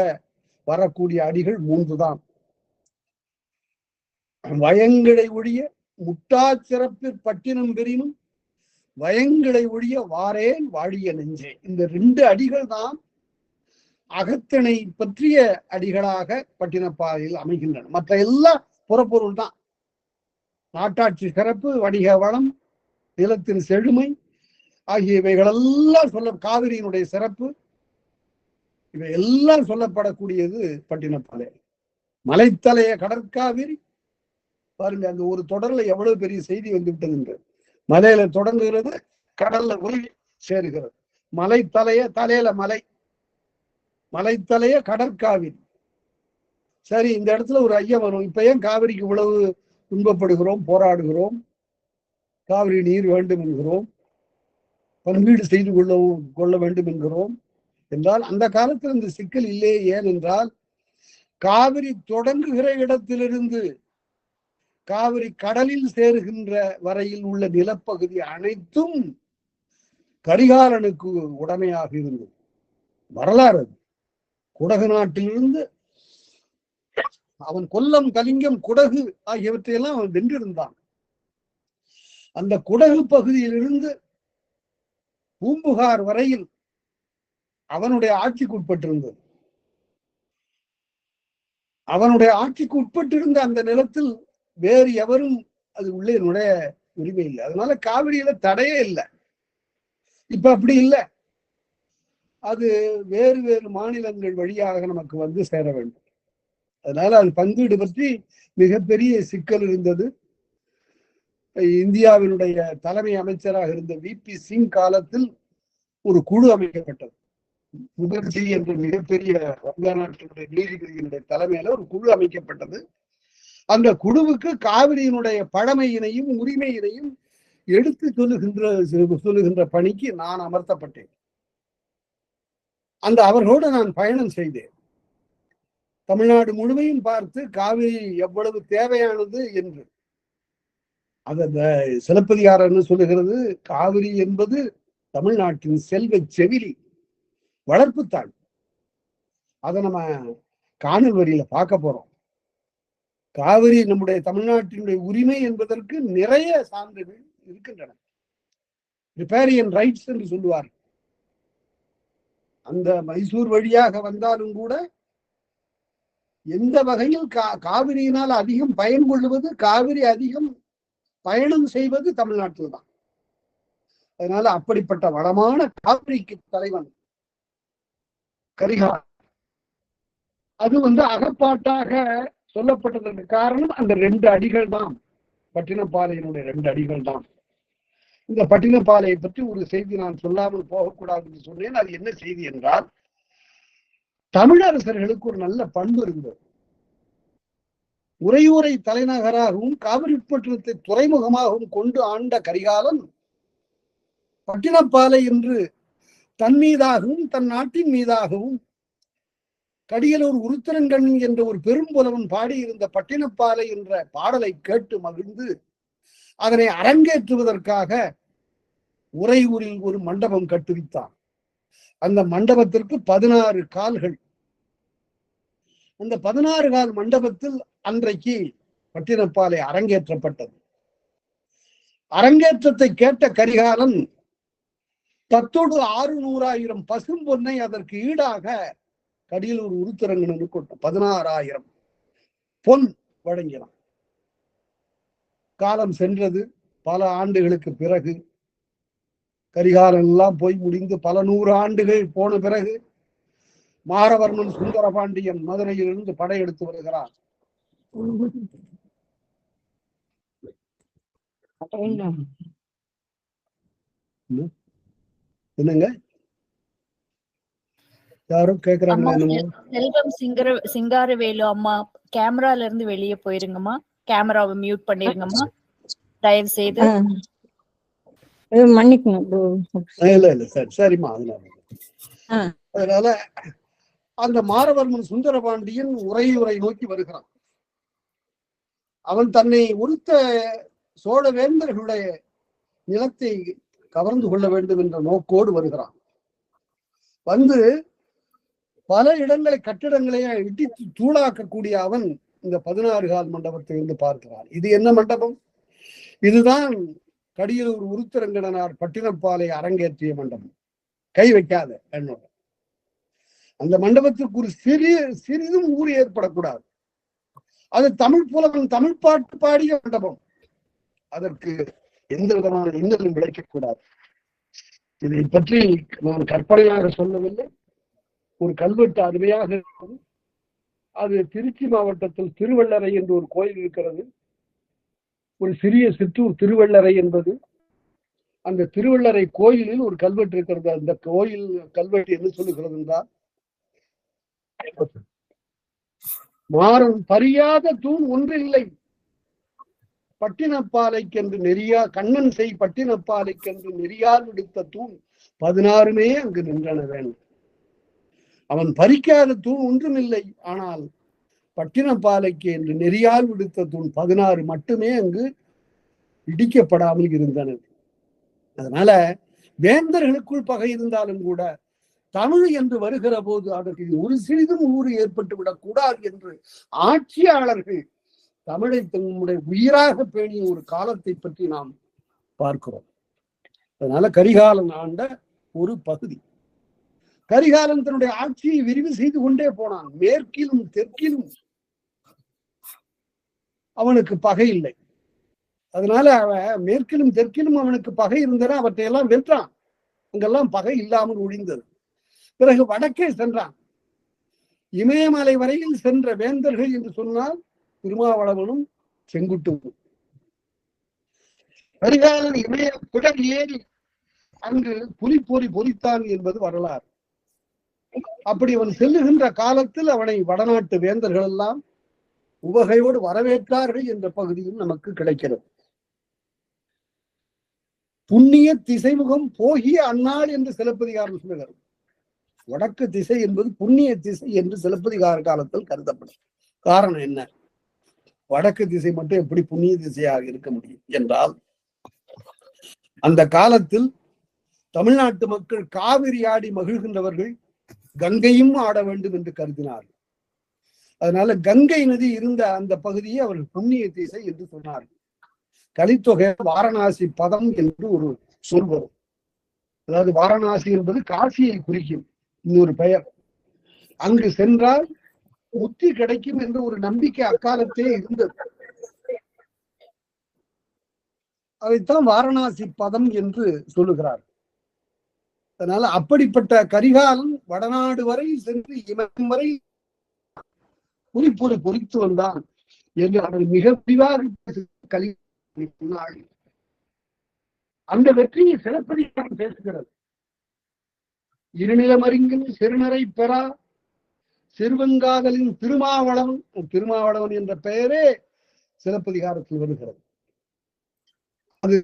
வரக்கூடிய அடிகள் 3 தான். வயங்களை ஒழிய முட்டா சிறப்பிற் பட்டினம் பெறினும் வயங்களை ஒழிய வாரேன் வாழிய நெஞ்சே. இந்த 2 அடிகள் தான் அகத்திணை பற்றிய அடிகளாக பட்டினப்பாலையில் அமைகின்றன. மற்ற எல்லாம் புறப்பொருள் தான். நாட்டாட்சி சிறப்பு, வணிக வளம், நிலத்தின் செழுமை ஆகியவைகளெல்லாம் சொல்ல, காவிரியினுடைய சிறப்பு, இவை எல்லாம் சொல்லப்படக்கூடியது பட்டினப்பாலை. மலைத்தலைய கடற்காவிரி பாருங்க, அந்த ஒரு தொடர்ல எவ்வளவு பெரிய செய்தி வந்துவிட்டது என்று. மலையில தொடங்குகிறது, கடல்ல போய் சேருகிறது. மலைத்தலைய, தலையில மலை, மலைத்தலைய கடற்காவிரி. சரி, இந்த இடத்துல ஒரு ஐயம் வரும். இப்ப ஏன் காவிரிக்கு இவ்வளவு துன்பப்படுகிறோம், போராடுகிறோம், காவிரி நீர் வேண்டும் என்கிறோம், பங்கீடு செய்து கொள்ள வேண்டும் என்கிறோம் என்றால், அந்த காலத்தில் இந்த சிக்கல் இல்லையே. ஏன் என்றால், காவிரி தொடங்குகிற இடத்திலிருந்து காவிரி கடலில் சேருகின்ற வரையில் உள்ள நிலப்பகுதி அனைத்தும் கரிகாலனுக்கு உடமையாக இருந்தது. வரலாறு. குடகு நாட்டிலிருந்து அவன் கொல்லம், கலிங்கம், குடகு ஆகியவற்றையெல்லாம் அவன் வென்றிருந்தான். அந்த குடகு பகுதியிலிருந்து பூம்புகார் வரையில் அவனுடைய ஆட்சிக்கு உட்பட்டிருந்தது. அவனுடைய ஆட்சிக்கு உட்பட்டிருந்த அந்த நிலத்தில் வேறு எவரும் அது உள்ளே நுழைய உரிமை இல்லை. அதனால காவிரியில தடையே இல்லை. இப்ப அப்படி இல்லை. அது வேறு வேறு மாநிலங்கள் வழியாக நமக்கு வந்து சேர வேண்டும். அதனால அது பங்கீடு பற்றி மிகப்பெரிய சிக்கல் இருந்தது. இந்தியாவினுடைய தலைமை அமைச்சராக இருந்த VP சிங் காலத்தில் ஒரு குழு அமைக்கப்பட்டது. முகர்ஜி என்ற மிகப்பெரிய வங்க நாட்டினுடைய நீதிபதியினுடைய தலைமையில ஒரு குழு அமைக்கப்பட்டது. அந்த குழுவுக்கு காவிரியினுடைய பழமையினையும் உரிமையினையும் எடுத்து சொல்லுகின்ற பணிக்கு நான் அமர்த்தப்பட்டேன். அவர்களோடு நான் பயணம் செய்தேன். தமிழ்நாடு முழுமையும் பார்த்து காவிரி எவ்வளவு தேவையானது என்று. அந்த சிலப்பதிகாரன்னு சொல்லுகிறது, காவிரி என்பது தமிழ்நாட்டின் செல்வ செவிலி, வளர்ப்புத்தாள். அதை நம்ம காணல் வரியில பார்க்க போறோம். காவிரி நம்முடைய தமிழ்நாட்டினுடைய உரிமை என்பதற்கு நிறைய சான்றுகள் இருக்கின்றன. ரிப்பேரியன் ரைட்ஸ் என்று சொல்லுவார். அந்த மைசூர் வழியாக வந்தாலும் கூட எந்த வகையில் காவிரியினால் அதிகம் பயன் கொள்ளுவது, காவிரி அதிகம் பயணம் செய்வது தமிழ்நாட்டில் தான். அதனால அப்படிப்பட்ட வளமான காவிரிக்கு தலைவன் கரிகாலன். அது அகப்பாட்டாக சொல்லப்பட்டதற்கு காரணம் அந்த 2 அடிகள் தான். பட்டினப்பாலையினுடைய 2 அடிகள் தான். இந்த பட்டினப்பாலையை பற்றி ஒரு செய்தி நான் சொல்லாமல் போகக்கூடாது என்று சொன்னேன். அது என்ன செய்தி என்றால், தமிழரசர்களுக்கு ஒரு நல்ல பண்பு இருந்தது. உறையூரை தலைநகராகவும் காவிரிப்பட்டினத்தை துறைமுகமாகவும் கொண்டு ஆண்ட கரிகாலன் பட்டினப்பாலை என்று தன் மீதாகவும் தன் நாட்டின் மீதாகவும் கடியலூர் உருத்திரங்கண் என்ற ஒரு பெரும்புலவன் பாடியிருந்த பட்டினப்பாலை என்ற பாடலை கேட்டு மகிழ்ந்து அதனை அரங்கேற்றுவதற்காக உறையூரில் ஒரு மண்டபம் கட்டுவித்தான். அந்த மண்டபத்திற்கு 16 கால்கள். அந்த 16 கால் மண்டபத்தில் அன்றைக்கு பட்டினப்பாலை அரங்கேற்றப்பட்டது. அரங்கேற்றத்தை கேட்ட கரிகாலன் 10,600,000 பசும் பொன்னை அதற்கு ஈடாக கடியலூர் உருத்திரங்கனுக்கு கொடுத்த 16,000 பொன் வழங்கினான். காலம் சென்றது. பல ஆண்டுகளுக்கு பிறகு, கரிகாலன் எல்லாம் போய் முடிந்து பல 100 ஆண்டுகள் போன பிறகு மாரவர்மன் சுந்தரபாண்டியன் மதுரையிலிருந்து படையெடுத்து வருகிறார். என்னங்க யாரும் கேக்குறாங்க? செல்வம் சிங்காரவேலு அம்மா கேமரால இருந்து வெளியே போயிருங்கம்மா. கேமராவை மியூட் பண்ணிருங்கம்மா தயவு செய்து. சரிம்மா. அதனால அந்த மாரவர்மன் சுந்தரபாண்டியன் உறையூரை நோக்கி வருகிறான். அவன் தன்னை உறுத்த சோழ வேந்தர்களுடைய நிலத்தை கவர்ந்து கொள்ள வேண்டும் என்ற நோக்கோடு வருகிறான். வந்து பல இடங்களை கட்டிடங்களை இடித்து தூளாக்கக்கூடிய அவன் இந்த 16 கால் மண்டபத்தை பார்க்கிறான். இது என்ன மண்டபம்? இதுதான் கடியலூர் உருத்திரங்கடனார் பட்டினப்பாலை அரங்கேற்றிய மண்டபம். கை வைக்காத என்னோட. அந்த மண்டபத்திற்கு ஒரு சிறிதும் ஊர் ஏற்படக்கூடாது. அது தமிழ் புலவன் தமிழ் பாட்டு பாடிய மண்டபம். அதற்கு எந்த விதமான இன்னலும் விளைக்கக்கூடாது. இதை பற்றி நான் கற்பனையாக சொல்லவில்லை. ஒரு கல்வெட்டு அருமையாக இருக்கும். அது திருச்சி மாவட்டத்தில் திருவள்ளரை என்று ஒரு கோயில் இருக்கிறது. ஒரு சிறிய சிற்றூர் திருவள்ளரை என்பது. அந்த திருவள்ளரை கோயிலில் ஒரு கல்வெட்டு இருக்கிறது. அந்த கோயில் கல்வெட்டு என்ன சொல்லுகிறது என்றால், மாறும் பறியாத தூண் ஒன்றில்லை பட்டினப்பாலைக்கென்று நெறியா கண்ணன் செய் பட்டினப்பாலைக்கென்று நெறியால் விடுத்த தூண் 16 அங்கு நின்றன வேண்டும். அவன் பறிக்காத தூண் ஒன்றும் இல்லை. ஆனால் பட்டினப்பாலைக்கு என்று நெறியால் விடுத்த தூண் 16 மட்டுமே அங்கு இடிக்கப்படாமல் இருந்தன. அதனால வேந்தர்களுக்குள் பகை இருந்தாலும் கூட தமிழ் என்று வருகிற போது அதற்கு ஒரு சிறிதும் ஊறு ஏற்பட்டு விடக்கூடாது என்று ஆட்சியாளர்கள் தமிழை தங்களுடைய உயிராக பேணிய ஒரு காலத்தை பற்றி நாம் பார்க்கிறோம். அதனால கரிகாலன் ஆண்ட ஒரு பகுதி. கரிகாலன் தன்னுடைய ஆட்சியை விரிவு செய்து கொண்டே போனான். மேற்கிலும் தெற்கிலும் அவனுக்கு பகை இல்லை. அதனால அவன் மேற்கிலும் தெற்கிலும் அவனுக்கு பகை இருந்தன, அவற்றையெல்லாம் வென்றான். அங்கெல்லாம் பகை இல்லாமல் ஒழிந்தது. பிறகு வடக்கே சென்றான். இமயமலை வரையில் சென்ற வேந்தர்கள் என்று சொன்னால் திருமாவளவனும் செங்குட்டுவனும். கரிகாலன் இமய புகழ் ஏறி அங்கு புலிப்பொறி பொறித்தான் என்பது வரலாறு. அப்படி அவன் செல்லுகின்ற காலத்தில் அவனை வடநாட்டு வேந்தர்கள் எல்லாம் உவகையோடு வரவேற்றார்கள் என்ற பகுதியும் நமக்கு கிடைக்கிறது. புண்ணிய திசைமுகம் போகிய அந்நாள் என்று சிலப்பதிகாரம் சொல்லுகிறது. வடக்கு திசை என்பது புண்ணிய திசை என்று சிலப்பதிகார காலத்தில் கருதப்படும். காரணம் என்ன? வடக்கு திசை மட்டும் எப்படி புண்ணிய திசையாக இருக்க முடியும் என்றால், அந்த காலத்தில் தமிழ்நாட்டு மக்கள் காவிரி ஆடி மகிழ்கின்றவர்கள் கங்கையும் ஆட வேண்டும் என்று கருதினார்கள். அதனால கங்கை நதி இருந்த அந்த பகுதியை அவர்கள் புண்ணிய திசை என்று சொன்னார்கள். கலித்தொகை வாரணாசி பதம் என்று ஒரு சொல் வரும். அதாவது வாரணாசி என்பது காசியை குறிக்கும் இன்னொரு பெயர். அங்கு சென்றால் முக்தி கிடைக்கும் என்ற ஒரு நம்பிக்கை அக்காலத்தே இருந்தது. அதைத்தான் வாரணாசி பதம் என்று சொல்லுகிறார். அதனால அப்படிப்பட்ட கரிகாலன் வடநாடு வரை சென்று இமயம் வரை குறிப்பொரு பொறித்து வந்தான் என்று அவர்கள் மிக விரிவாக அந்த வெற்றியை சிலப்பதிகாரம் பேசுகிறது. இருநிலமறிங்கின் சிறுநரை பெறா சிறுவங்காதலின் திருமாவளவன், திருமாவளவன் என்ற பெயரே சிலப்பதிகாரத்தில் வருகிறது. அது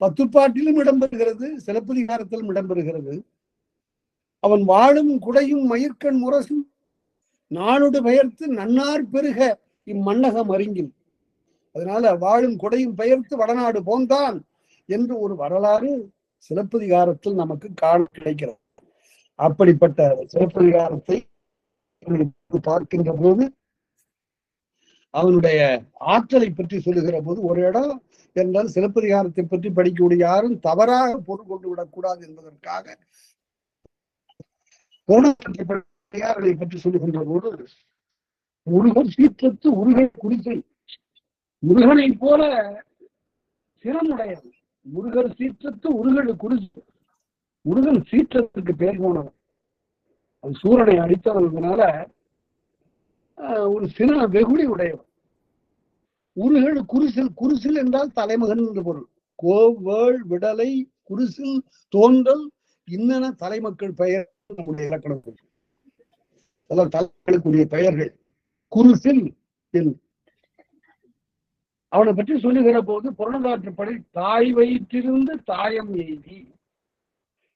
பத்துப்பாட்டிலும் இடம்பெறுகிறது, சிலப்பதிகாரத்திலும் இடம்பெறுகிறது. அவன் வாழும் குடையும் மயிர்கண் முரசும் நாளொடு பெயர்த்து நன்னார் பெருக இம்மன்னகம் அறிங்கின். அதனால வாழும் குடையும் பெயர்த்து வடநாடு போந்தான் என்று ஒரு வரலாறு சிலப்பதிகாரத்தில் நமக்கு காண கிடைக்கிறது. அப்படிப்பட்ட சிலப்பதிகாரத்தை பார்க்கின்ற போது அவனுடைய ஆற்றலை பற்றி சொல்லுகிற போது ஒரு இடம் என்றால் சிலப்பதிகாரத்தை பற்றி படிக்கக்கூடிய யாரும் தவறாக பொருள் கொண்டு விடக்கூடாது என்பதற்காக கோணத்தை பற்றி சொல்லுகின்ற போது முருகன் சீற்றத்து உருகை குறித்தை முருகனை போல சிறமுடையது. முருகர் சீற்றத்து உருகடு குறித்து முருகன் சீற்றத்துக்கு பேர் போனவன். அது சூரனை அடித்தவனால ஒரு சின வெகுளி உடையவன். உருகடு குரிசில், குரிசில் என்றால் தலைமகன் என்று பொருள். கோவேள் விடலை குரிசில் தோன்றல் இன்னென தலைமக்கள் பெயர் நம்முடைய இலக்கணம். தலைகளுக்குரிய பெயர்கள் குரிசில் என்று. அவனை பற்றி சொல்லுகிற போது புறநாற்றுப்படை தாய் வயிற்றிருந்து தாயம் எய்தி.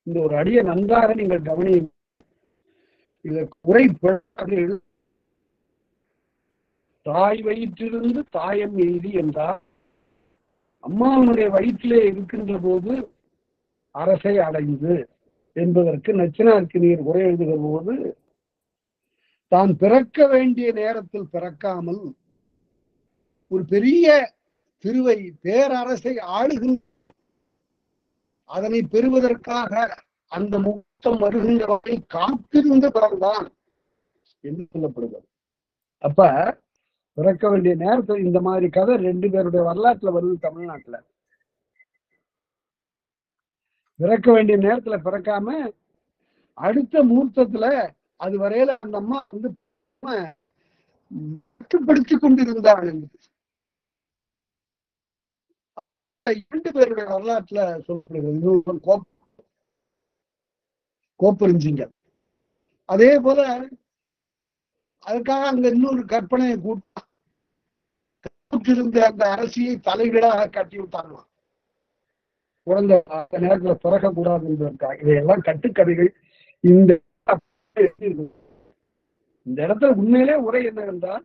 இந்த ஒரு அடியை நன்றாக நீங்கள் கவனியுங்கள். இத குறை தாய் வயிற்றிலிருந்து தாயம் எய்தி என்றால் அம்மாவனுடைய வயிற்றிலே இருக்கின்ற போது அரசை அடைந்து என்பதற்கு நச்சினார்க்கு நீர் உரை எழுதுகிற போது தான் பிறக்க வேண்டிய நேரத்தில் பிறக்காமல் ஒரு பெரிய திருவை பேரரசை ஆளுகின்ற அதனை பெறுவதற்காக அந்த முக்தம் வருகின்ற வரை காத்திருந்து பிறந்தான் என்று சொல்லப்படுகிறது. அப்ப பிறக்க வேண்டிய நேரத்தில் இந்த மாதிரி கதை 2 பேருடைய வரலாற்றுல வருது. தமிழ்நாட்டுல பிறக்க வேண்டிய நேரத்துல பிறக்காம அடுத்த முகூர்த்தத்துல அது வரையில அந்த அம்மா வந்து கட்டுப்படுத்திக் கொண்டிருந்தாள் என்று 2 பேருடைய வரலாற்றுல சொல்லப்படுகிறது. கோப்பெருஞ்சிங்க. அதே போல அதுக்காக அங்க இன்னொரு கற்பனையை கூட்டிருந்த அந்த அரசியை தலைகீழாக கட்டி விட்டாங்களாம். குழந்தை அந்த நேரத்துல பிறக்க கூடாது என்பதற்காக. இதையெல்லாம் கட்டுக்கதைகள். இந்த இடத்துல உண்மையிலே உரை என்னவென்றால்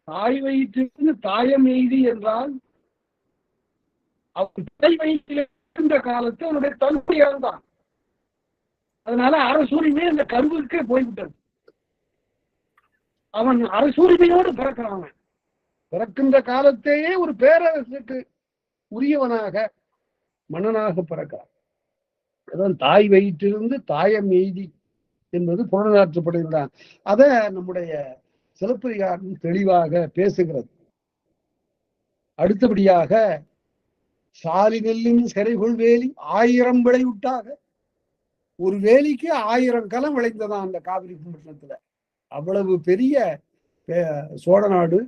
தாய் வயிற்றிலிருந்து தாயம் எய்தி என்றால் அவன் தாய் வயிற்றில் இருந்த காலத்து அவனுடைய தன்மையால் தான். அதனால அரசுரிமை அந்த கருவுக்கே போய்விட்டது. அவன் அரசுரிமையோடு பிறக்கிறான். பிறக்கின்ற காலத்தையே ஒரு பேரரசுக்கு உரியவனாக மன்னனாக பிறக்கிறார். அதான் தாய் வயிற்றிலிருந்து தாயம் எய்தி என்பது புறநாற்றுப்படுகிறான். அத நம்முடைய சிலப்பதிகாரம் தெளிவாக பேசுகிறது. அடுத்தபடியாக சாலி நெல்லின் சிறைகொள் வேலி 1000 விளைவிட்டாக, ஒரு வேலிக்கு 1000 கலம் விளைந்ததான் அந்த காவிரி பட்டினத்துல. அவ்வளவு பெரிய சோழ நாடு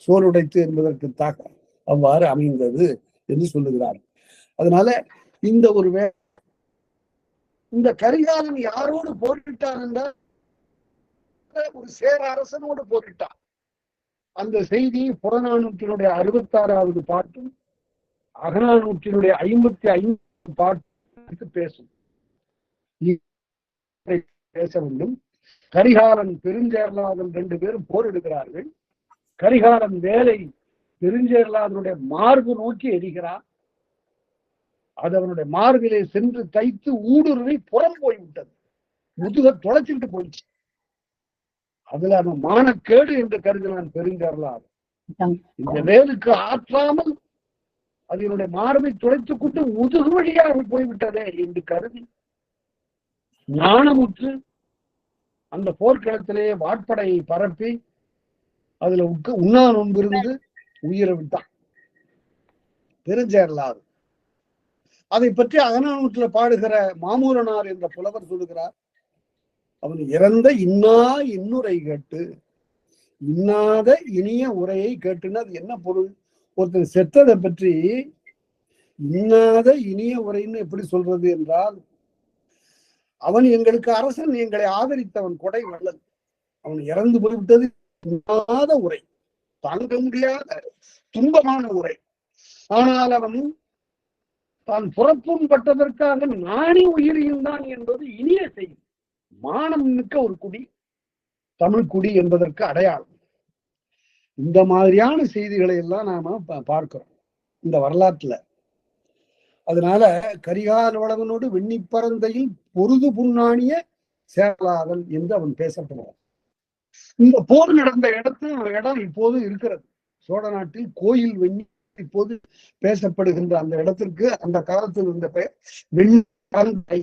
சோறுடைத்து என்பதற்குத்தாக அவ்வாறு அமைந்தது என்று சொல்லுகிறார். அதனால இந்த ஒரு இந்த கரிகாலன் யாரோடு போரிட்டான் என்றால் ஒரு சேர அரசனோடு போரிட்டான். அந்த செய்தி புறநானூற்றினுடைய 66வது பாட்டும் அகநானூற்றினுடைய 55 பாட்டு பேசும். பேச வேண்டும். கரிகாலன் பெருஞ்சேரலாதன் 2 பேரும் போரிடுகிறார்கள். கரிகாலன் வேலை பெருஞ்சேரலாதனுடைய மார்பு நோக்கி எரிகிறார். அது அவனுடைய மார்பிலே சென்று தைத்து ஊடுருவி புறம் போய்விட்டது. முதுக தொலைச்சிட்டு போயிடுச்சு. அதுல அவன் மானக்கேடு என்று கருதினான் பெருஞ்சேரலாதன். இந்த வேலுக்கு ஆற்றாமல் அதனுடைய மார்பை துளைத்துக் கொண்டு முதுகு வழியாக போய்விட்டதே என்று கருதி ஞானமுற்று அந்த போர்க்களத்திலே வாட்படையை பரப்பி அதுல உண்ணா நோன்பிருந்து உயிரை விட்டான் பெருஞ்சேரலாதன். அதை பற்றி அகநானூற்றுல பாடுகிற மாமூலனார் என்ற புலவர் சொல்லுகிறார், அவன் இறந்த இன்னா இன்னுரை கேட்டு, இன்னாத இனிய உரையை கேட்டுன்னு அது என்ன பொருள்? ஒருத்தர் செத்ததை பற்றி இன்னாத இனிய உரைன்னு எப்படி சொல்றது என்றால், அவன் எங்களுக்கு அரசன், எங்களை ஆதரித்தவன், கொடை வள்ளல். அவன் இறந்து போய்விட்டது இன்னாத உரை, தாங்க முடியாத துன்பமான உரை. ஆனால் அவன் தான் புறப்பும் பட்டதற்காக நாணி உயிரிழ்ந்தான் என்பது இனிய செய்தி. மானம் மிக்க ஒரு குடி தமிழ் குடி என்பதற்கு அடையாளம். இந்த மாதிரியான செய்திகளை எல்லாம் நாம பார்க்கிறோம் இந்த வரலாற்றுல. அதனால கரிகால வளவனோடு வெண்ணிப்பரந்தையில் பொருது புண்ணாணிய சேரலாதன் என்று அவன் பேசப்படுவான். இந்த போர் நடந்த இடம் இப்போது இருக்கிறது. சோழ நாட்டில் கோயில் வெண்ணி இப்போது பேசப்படுகின்ற அந்த இடத்திற்கு அந்த காலத்தில் இருந்த பெயர் வெண்பரந்தை.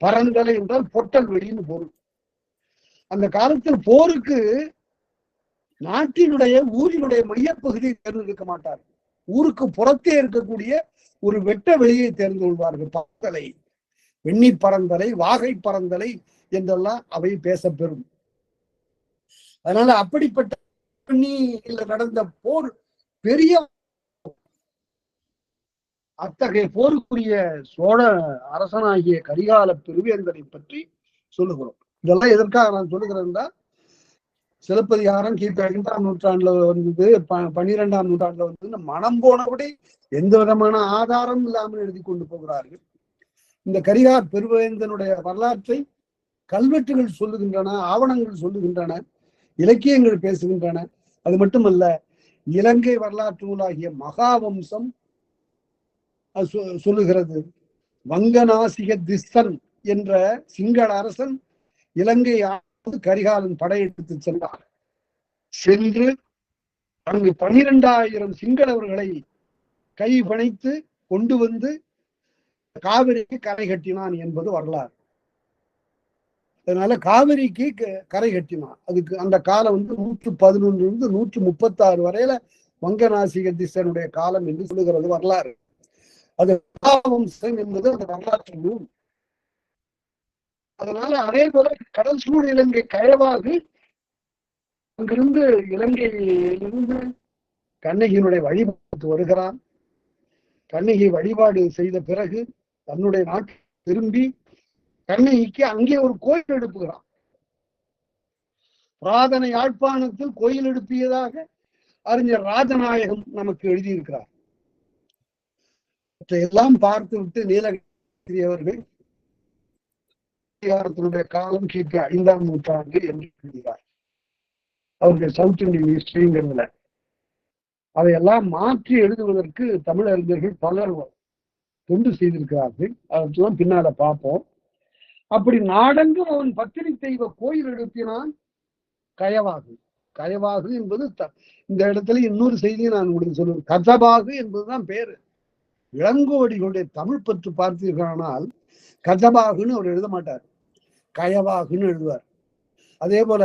பரந்தலை என்றால் பொட்டல் வெளின்னு பொருள். அந்த காலத்தில் போருக்கு நாட்டினுடைய ஊரினுடைய மையப்பகுதியை தேர்ந்தெடுக்க மாட்டார். ஊருக்கு புறத்தே இருக்கக்கூடிய ஒரு வெட்ட வெளியை தேர்ந்து கொள்வார்கள். பரந்தலை, வெண்ணி பரந்தலை, வாகை பரந்தலை என்றெல்லாம் அவை பேசப்பெறும். அதனால அப்படிப்பட்ட நடந்த போர் பெரிய, அத்தகைய போருக்குரிய சோழ அரசனாகிய கரிகால பெருவேந்தனை பற்றி சொல்லுகிறோம். இதெல்லாம் எதற்காக நான் சொல்லுகிறேன்? சிலப்பதிகாரம் கிபி 5ஆம் நூற்றாண்டுல வந்தது, 12ஆம் நூற்றாண்டுல வந்து மனம் போனபடி எந்த விதமான ஆதாரம் இல்லாமல் எழுதி கொண்டு போகிறார்கள். இந்த கரிகால பெருவேந்தனுடைய வரலாற்றை கல்வெட்டுகள் சொல்லுகின்றன, ஆவணங்கள் சொல்லுகின்றன, இலக்கியங்கள் பேசுகின்றன. அது மட்டுமல்ல, இலங்கை வரலாற்று நூலாகிய மகாவம்சம் சொல்லுகிறது. வங்கநாசிக திஸ்தன் என்ற சிங்கள அரசன் இலங்கை கரிகாலன் படையெடுத்து சென்றார். சென்று அங்கு 12,000 சிங்களவர்களை கை பணைத்து கொண்டு வந்து காவிரிக்கு கரை கட்டினான் என்பது வரலாறு. அதனால காவிரிக்கு கரை கட்டினான். அதுக்கு அந்த காலம் வந்து 111 136 வரையில வங்கநாசிக திசனுடைய காலம் என்று சொல்லுகிறது வரலாறு. அது மகாவம்சம் என்பது அந்த வரலாற்று நூல். அதனால அதே போல கடல் சூழ் இலங்கை கயவாகு அங்கிருந்து இலங்கையிலிருந்து கண்ணகியினுடைய வழிபாடு வருகிறான். கண்ணகி வழிபாடு செய்த பிறகு தன்னுடைய நாட்டில் திரும்பி கண்ணகிக்கு அங்கே ஒரு கோயில் எழுப்புகிறான். புராதன யாழ்ப்பாணத்தில் கோயில் எழுப்பியதாக அறிஞர் ராஜநாயகம் நமக்கு எழுதியிருக்கிறார். எல்லாம் பார்த்து விட்டு நீலகிரி அவர்கள் காலம் கிபி 5ஆம் நூற்றாண்டு என்று எழுதுகிறார். அவருடைய சவுத் இந்தியன் ஹிஸ்டரிங்கிறதுல அதையெல்லாம் மாற்றி எழுதுவதற்கு தமிழறிஞர்கள் பலர் தொண்டு செய்திருக்கிறார்கள். அதெல்லாம் பின்னால பார்ப்போம். அப்படி நாடெங்கும் அவன் பத்திரி தெய்வ கோயில் எழுப்பினான். கயவாகு, கயவாகு என்பது இந்த இடத்துல இன்னொரு செய்தியை நான் உங்களுக்கு சொல்லுவேன். கதபாகு என்பதுதான் பேரு. இளங்கோவடிகளுடைய தமிழ் பற்று பார்த்தீர்களானால் கஜபாகுன்னு அவர் எழுத மாட்டார், கயவாகுன்னு எழுதுவார். அதே போல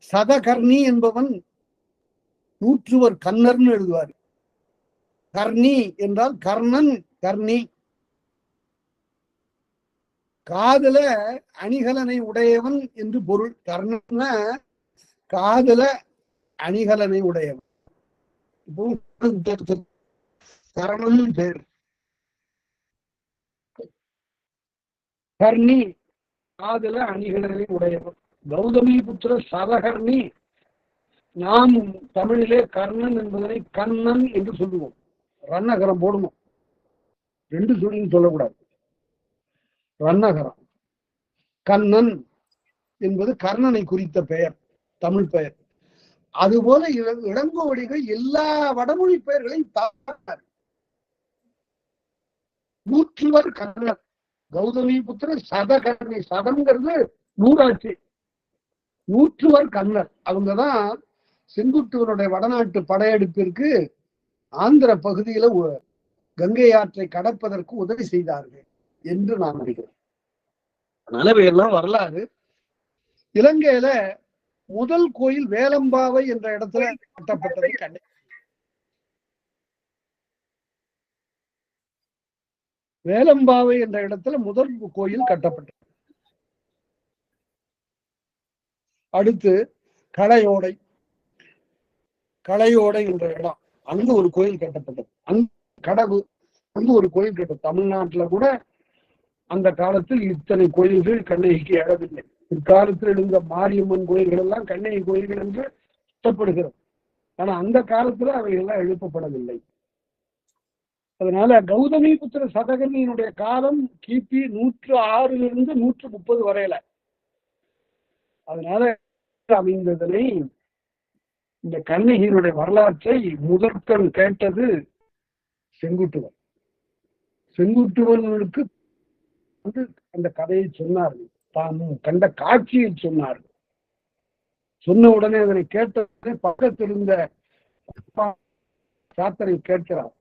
சதகர்ணி என்பவன் நூற்றுவர் கர்ணர்னு எழுதுவார். கர்ணி என்றால் கர்ணன், கர்ணி. காதல அணிகலனை உடையவன் என்று பொருள். கர்ணன காதல அணிகலனை உடையவன். கர்ணன் பேர். கர்ணி காதல அணிகலனை உடையவன். கௌதமி புத்திர சதகர்ணி. நாம் தமிழிலே கர்ணன் என்பதனை கண்ணன் என்று சொல்லுவோம். ரன்னகரம் போடணும், ரெண்டு சொல்லின்னு சொல்லக்கூடாது. ரன்னகரம். கண்ணன் என்பது கர்ணனை குறித்த பெயர், தமிழ் பெயர். அதுபோல இளங்கோவடிகள் எல்லா வடமொழி பெயர்களையும் தாக்கினார். நூற்றுவர் கர்ணர். கௌதமி புத்திர சதகர்ணி. சதங்கிறது நூறாட்சி. நூற்றுவர் கர்ணர். அவங்கதான் செங்குட்டுவனுடைய வடநாட்டு படையெடுப்பிற்கு ஆந்திர பகுதியில கங்கை ஆற்றை கடப்பதற்கு உதவி செய்தார்கள் என்று நான் அறிகிறேன். நிலவையெல்லாம் வரலாறு. இலங்கையில முதல் கோயில் வேலம்பாவை என்ற இடத்துல கட்டப்பட்டது. வேலம்பாவை என்ற இடத்துல முதல் கோயில் கட்டப்பட்டது. அடுத்து களையோடை. களையோடை என்ற இடம், அங்கு ஒரு கோயில் கட்டப்பட்டது. அங்கு கடவு, அங்கு ஒரு கோயில் கட்டப்பட்டது. தமிழ்நாட்டுல கூட அந்த காலத்தில் இத்தனை கோயில்கள் கண்ணகிக்கு எழவில்லை. இக்காலத்தில் எழுந்த மாரியம்மன் கோயில்கள் எல்லாம் கண்ணகி கோயில்கள் என்று சுத்தப்படுகிறது. ஆனா அந்த காலத்துல அவைகள்லாம் எழுப்பப்படவில்லை. அதனால கௌதமி புத்திர சதகர்ணியினுடைய காலம் கிபி 106 130 வரையில. அதனால அமைந்ததனை இந்த கண்ணகியினுடைய வரலாற்றை முதற்கண் கேட்டது செங்குட்டுவன். செங்குட்டுவனுக்கு அந்த கதையை சொன்னார்கள், தாம் கண்ட காட்சியை சொன்னார்கள். சொன்ன உடனே அதனை கேட்டதே பக்கத்தில் இருந்த சாத்தனை கேட்கிறார்.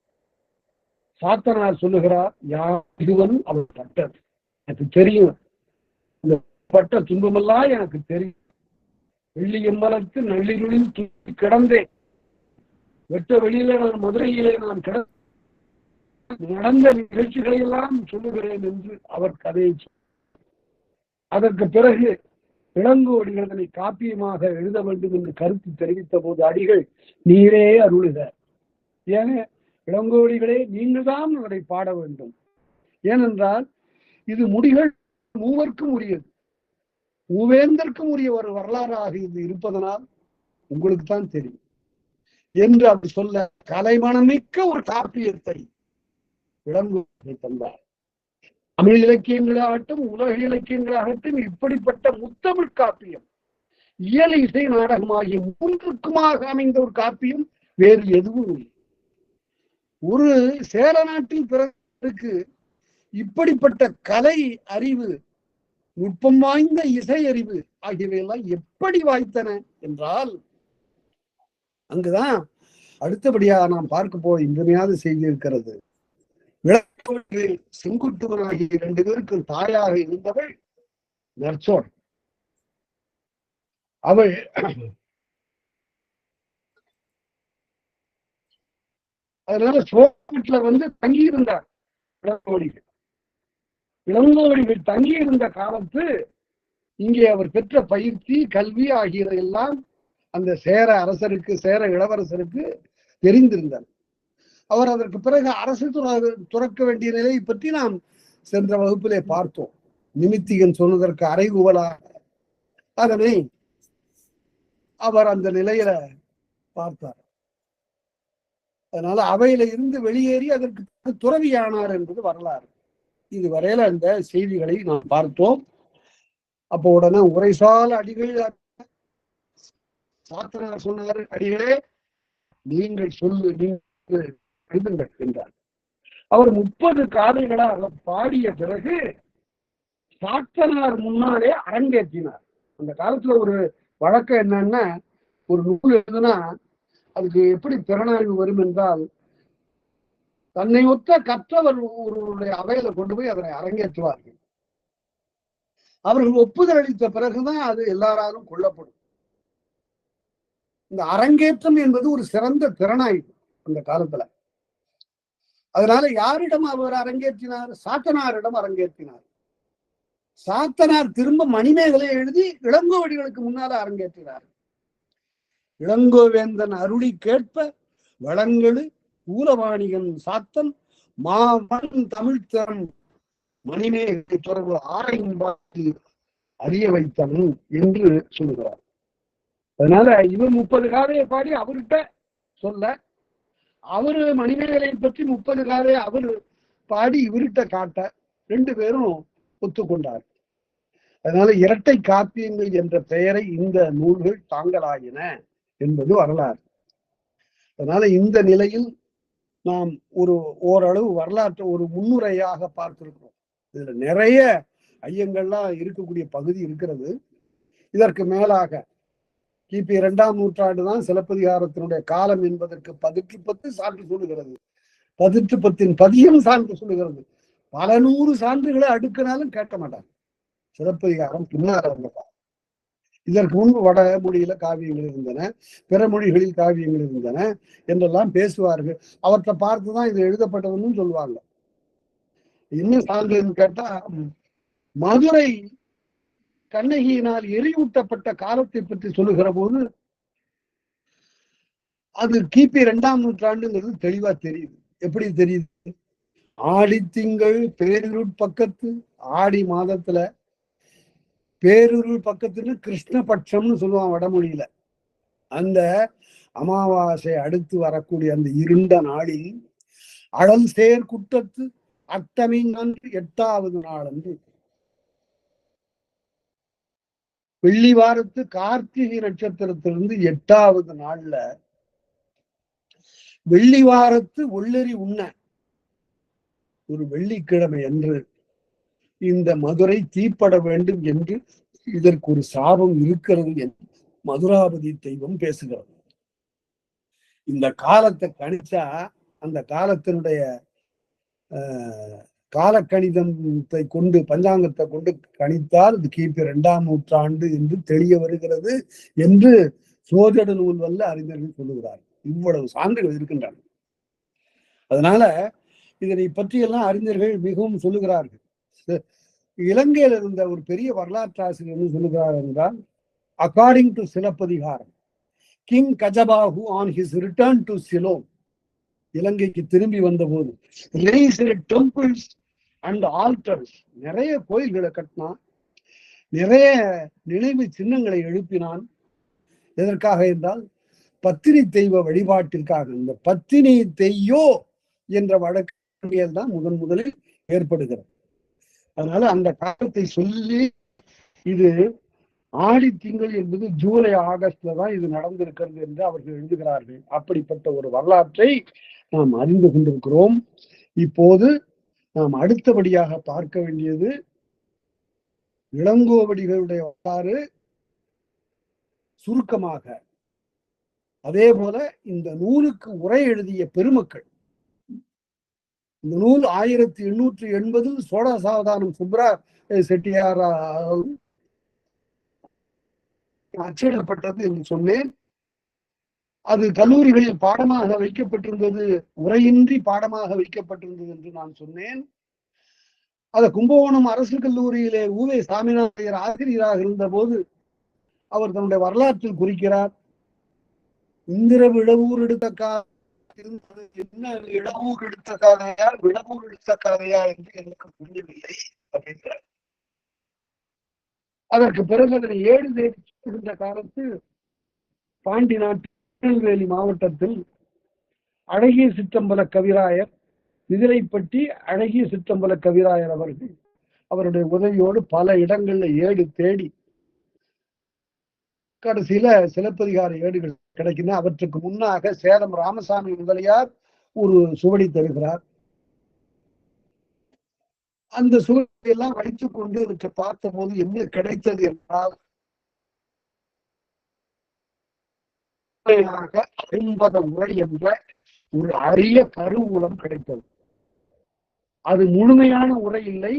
சாத்தனார் சொல்லுகிறார், யாருவன் அவன் பட்டது எனக்கு தெரியும், இந்த பட்ட துன்பமெல்லாம் எனக்கு தெரியும். வெள்ளியம்பலத்து நள்ளிருளில் கிடந்தேன். வெட்ட வெளியில நான் மதுரையிலே நான் நடந்த நிகழ்ச்சிகளை எல்லாம் சொல்லுகிறேன் என்று அவர் கதையை. அதற்கு பிறகு இளங்கோவடிகள் அதனை காப்பியமாக எழுத வேண்டும் என்று கருத்து தெரிவித்த போது அடிகள் நீரே அருளுக. ஏன இளங்கோவடிகளே, நீங்கள் தான் அவரை பாட வேண்டும். ஏனென்றால் இது முடிகள் மூவர்க்கும் உரியது, மூவேந்தர்க்கும் உரிய ஒரு வரலாறாக இது இருப்பதனால் உங்களுக்கு தான் தெரியும் என்று அவர் சொல்ல கலைமணமிக்க ஒரு காப்பியத்தை இளங்கோவடி தந்தார். தமிழ் இலக்கியங்களாகட்டும் உலக இலக்கியங்களாகட்டும் இப்படிப்பட்ட முத்தமிழ் காப்பியம், இயல் இசை நாடகம் ஆகிய மூன்றுக்குமாக அமைந்த ஒரு காப்பியம் வேறு எதுவும் இல்லை. ஒரு சேர நாட்டில் பிறகு இப்படிப்பட்ட கலை அறிவு, நுட்பம் வாய்ந்த இசை அறிவு ஆகியவையெல்லாம் எப்படி வாய்த்தன என்றால், அங்குதான் அடுத்தபடியாக நாம் பார்க்க போய் இன்றைமையாவது செய்தி இருக்கிறது. செங்குட்டுவன் ஆகிய 2 பேருக்கும் தாயாக இருந்தவள் நற்சோள். அவள் அதனால சோழத்துல தங்கியிருந்தார் இளங்கோவடிகள். இளங்கோவடிகள் தங்கியிருந்த காலத்து இங்கே அவர் பெற்ற பயிற்சி, கல்வி ஆகியவையெல்லாம் அந்த சேர அரசருக்கு, சேர இளவரசருக்கு தெரிந்திருந்தார். அவர் அதற்கு பிறகு அரசு துறக்க வேண்டிய நிலையை பற்றி நாம் சென்ற வகுப்பிலே பார்த்தோம். நிமித்திகன் சொன்னதற்கு அறைகூவலாக அதனை அவர் அந்த நிலையில பார்த்தார். அதனால அவையில இருந்து வெளியேறி அதற்கு துறவியானார் என்பது வரலாறு. இதுவரையில அந்த செய்திகளை நாம் பார்த்தோம். அப்போ உடனே உரைசால் அடிகள் சாத்தனார் சொன்னார், அடிகளே நீங்கள் சொல்லு, நீங்கள் எழுதுங்கள் என்றார். அவர் 30 காதைகளாக பாடிய பிறகு சாத்தனார் முன்னாலே அரங்கேற்றினார். அந்த காலத்துல ஒரு வழக்கம் என்னன்னா, ஒரு நூல் எழுதுனா அதுக்கு எப்படி திறனாய்வு வரும் என்றால், தன்னை ஒத்த கற்றவர் ஒருவருடைய அவையில கொண்டு போய் அதனை அரங்கேற்றுவார்கள். அவர்கள் ஒப்புதல் அளித்த பிறகுதான் அது எல்லாராலும் கொள்ளப்படும். இந்த அரங்கேற்றம் என்பது ஒரு சிறந்த திறனாய்வு அந்த காலத்துல. அதனால யாரிடம் அவர் அரங்கேற்றினார்? சாத்தனாரிடம் அரங்கேற்றினார். சாத்தனார் திரும்ப மணிமேகலை எழுதி இளங்கோவடிகளுக்கு முன்னால அரங்கேற்றினார். இளங்கோவேந்தன் அருளி கேட்ப வளங்களு ஊரவாணிகன் சாத்தன் மாவன் தமிழ்த்தரம் மணிமேகலை தொடர்பு ஆரையும் அறிய வைத்தன் என்று சொல்லுகிறார். அதனால இவர் 30 காதையை பாடி அவர்கிட்ட சொல்ல, அவரு மணிமேகலை பற்றி 30 காதையை அவரு பாடி இவர்கிட்ட காட்ட 2 பேரும் ஒத்துக்கொண்டார். அதனால இரட்டை காப்பியங்கள் என்ற பெயரை இந்த நூல்கள் தாங்களாயின என்பது வரலாறு. அதனால இந்த நிலையில் நாம் ஓரளவு வரலாற்றை ஒரு முன்னுரையாக பார்த்திருக்கிறோம். இதுல நிறைய ஐயங்கள்லாம் இருக்கக்கூடிய பகுதி இருக்கிறது. இதற்கு மேலாக கிபி 2ஆம் நூற்றாண்டு தான் சிலப்பதிகாரத்தினுடைய காலம் என்பதற்கு 10 சான்று சொல்லுகிறது. 10 பதியம் சான்று சொல்லுகிறது. பல 100 சான்றுகளை அடுக்கினாலும் கேட்க மாட்டாங்க. சிலப்பதிகாரம் பின்னால் இருந்ததா. இதற்கு முன்பு வட மொழியில காவியங்கள் இருந்தன, பிற மொழிகளில் காவியங்கள் இருந்தன என்றெல்லாம் பேசுவார்கள். அவற்றை பார்த்துதான் இது எழுதப்பட்டதுன்னு சொல்லுவாங்க. என்ன சான்றுன்னு கேட்டா, மதுரை கண்ணகியினால் எரியூட்டப்பட்ட காலத்தை பற்றி சொல்லுகிற போது அது கிபி 2ஆம் நூற்றாண்டுங்கிறது தெளிவா தெரியுது. எப்படி தெரியுது? ஆடி திங்கள் பேருருள் பக்கத்து, ஆடி மாதத்துல பேருருள் பக்கத்துன்னு கிருஷ்ணபட்சம்னு சொல்லுவான் வடமொழியில. அந்த அமாவாசை அடுத்து வரக்கூடிய அந்த இருண்ட நாளில் அழல் சேர் குற்றத்து அட்டமி 8வது நாள் அன்று வெள்ளி வாரத்து கார்த்திகை நட்சத்திரத்திலிருந்து 8வது நாள்ல வெள்ளி வாரத்து ஒள்ளெரி உண்ண ஒரு வெள்ளிக்கிழமை அன்று இந்த மதுரை தீப்பட வேண்டும் என்று இதற்கு ஒரு சாபம் இருக்கிறது என்று மதுராபதி தெய்வம் பேசுகிறது. இந்த காலத்தை கணிச்சா அந்த காலத்தினுடைய காலக்கணிதத்தை கொண்டு பஞ்சாங்கத்தை கொண்டு கணித்தால் இது கிபி 2ஆம் நூற்றாண்டு என்று தெரிய வருகிறது என்று சோதிட நூல் வல்ல அறிஞர்கள் சொல்லுகிறார்கள். இவ்வளவு சான்றுகள் இருக்கின்றன. அதனால இதனை பற்றியெல்லாம் அறிஞர்கள் மிகவும் சொல்லுகிறார்கள். இலங்கையில் இருந்த ஒரு பெரிய வரலாற்று ஆசிரியர் சொல்லுகிறார் என்றால், according to Silappathikaram, king Gajabahu on his return to Ceylon, இலங்கைக்கு திரும்பி வந்த போது டெம்பிள்ஸ் அண்ட் ஆல்டர்ஸ், நிறைய கோயில்களை கட்டினான், நிறைய நினைவு சின்னங்களை எழுப்பினான். எதற்காக என்றால் பத்தினி தெய்வ வழிபாட்டிற்காக. இந்த பத்தினி தெய்யோ என்ற வழக்கு தான் முதலில் ஏற்படுகிறது. அதனால அந்த காலத்தை சொல்லி, இது ஆடி திங்கள் என்பது ஜூலை ஆகஸ்ட்ல தான் இது நடந்திருக்கிறது என்று அவர்கள் எழுதுகிறார்கள். அப்படிப்பட்ட ஒரு வரலாற்றை நாம் அறிந்து கொண்டிருக்கிறோம். இப்போது நாம் அடுத்தபடியாக பார்க்க வேண்டியது இளங்கோவடிகளுடைய வரலாறு சுருக்கமாக. அதே போல இந்த நூலுக்கு உரை எழுதிய பெருமக்கள். இந்த நூல் 1880 சோழசாவதானம் சுப்ரா செட்டியார் அச்சிடப்பட்டது என்று சொன்னேன். அது கல்லூரிகளில் பாடமாக வைக்கப்பட்டிருந்தது, உரையின்றி பாடமாக வைக்கப்பட்டிருந்தது என்று நான் சொன்னேன். அது கும்பகோணம் அரசு கல்லூரியிலே ஊவே சாமிநாதையர் ஆசிரியராக இருந்த போது அவர் தன்னுடைய வரலாற்றில் குறிக்கிறார், இந்திர விழவூர் எடுத்த இருந்தது, என்ன இளவூர் எடுத்த கதையா விளவூர் எடுத்த கதையா என்று எனக்கு புரியவில்லை அப்படின்றார். அதற்கு பிறகு அதனை 7 தேதி காலத்து பாண்டி நாட்டு திருநெல்வேலி மாவட்டத்தில் அழகிய சிற்றம்பல கவிராயர், இதிலைப்பட்டி அழகிய சிற்றம்பல கவிராயர் அவர்கள் அவருடைய உதவியோடு பல இடங்கள்ல ஏடு தேடி கடைசியில சிலப்பதிகார ஏடுகள் கிடைக்கின்றன. அவற்றுக்கு முன்னாக சேலம் ராமசாமி முதலியார் ஒரு சுவடி தருகிறார். அந்த சுவடியெல்லாம் வைத்துக் கொண்டு எனக்கு பார்த்த போது என்ன கிடைத்தது என்றால் 50 உரை என்ற ஒரு அரிய கருவூலம் கிடைத்தது. அது முழுமையான உரை இல்லை,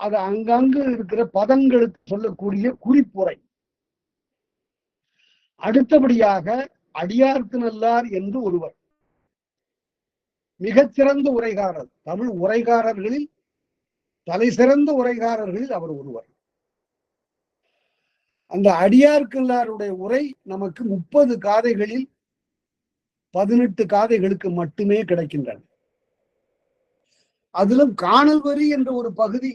அது அங்கங்கு இருக்கிற பதங்களுக்கு சொல்லக்கூடிய குறிப்புரை. அடுத்தபடியாக அடியார்க்கு நல்லார் என்று ஒருவர், மிகச்சிறந்த உரைகாரர், தமிழ் உரைகாரர்களில் தலை சிறந்த உரைகாரர்களில் அவர் ஒருவர். அந்த அடியார்கல்லாருடைய உரை நமக்கு 30 காதைகளில் 18 காதைகளுக்கு மட்டுமே கிடைக்கின்றன. அதிலும் காணல் வரி என்ற ஒரு பகுதி,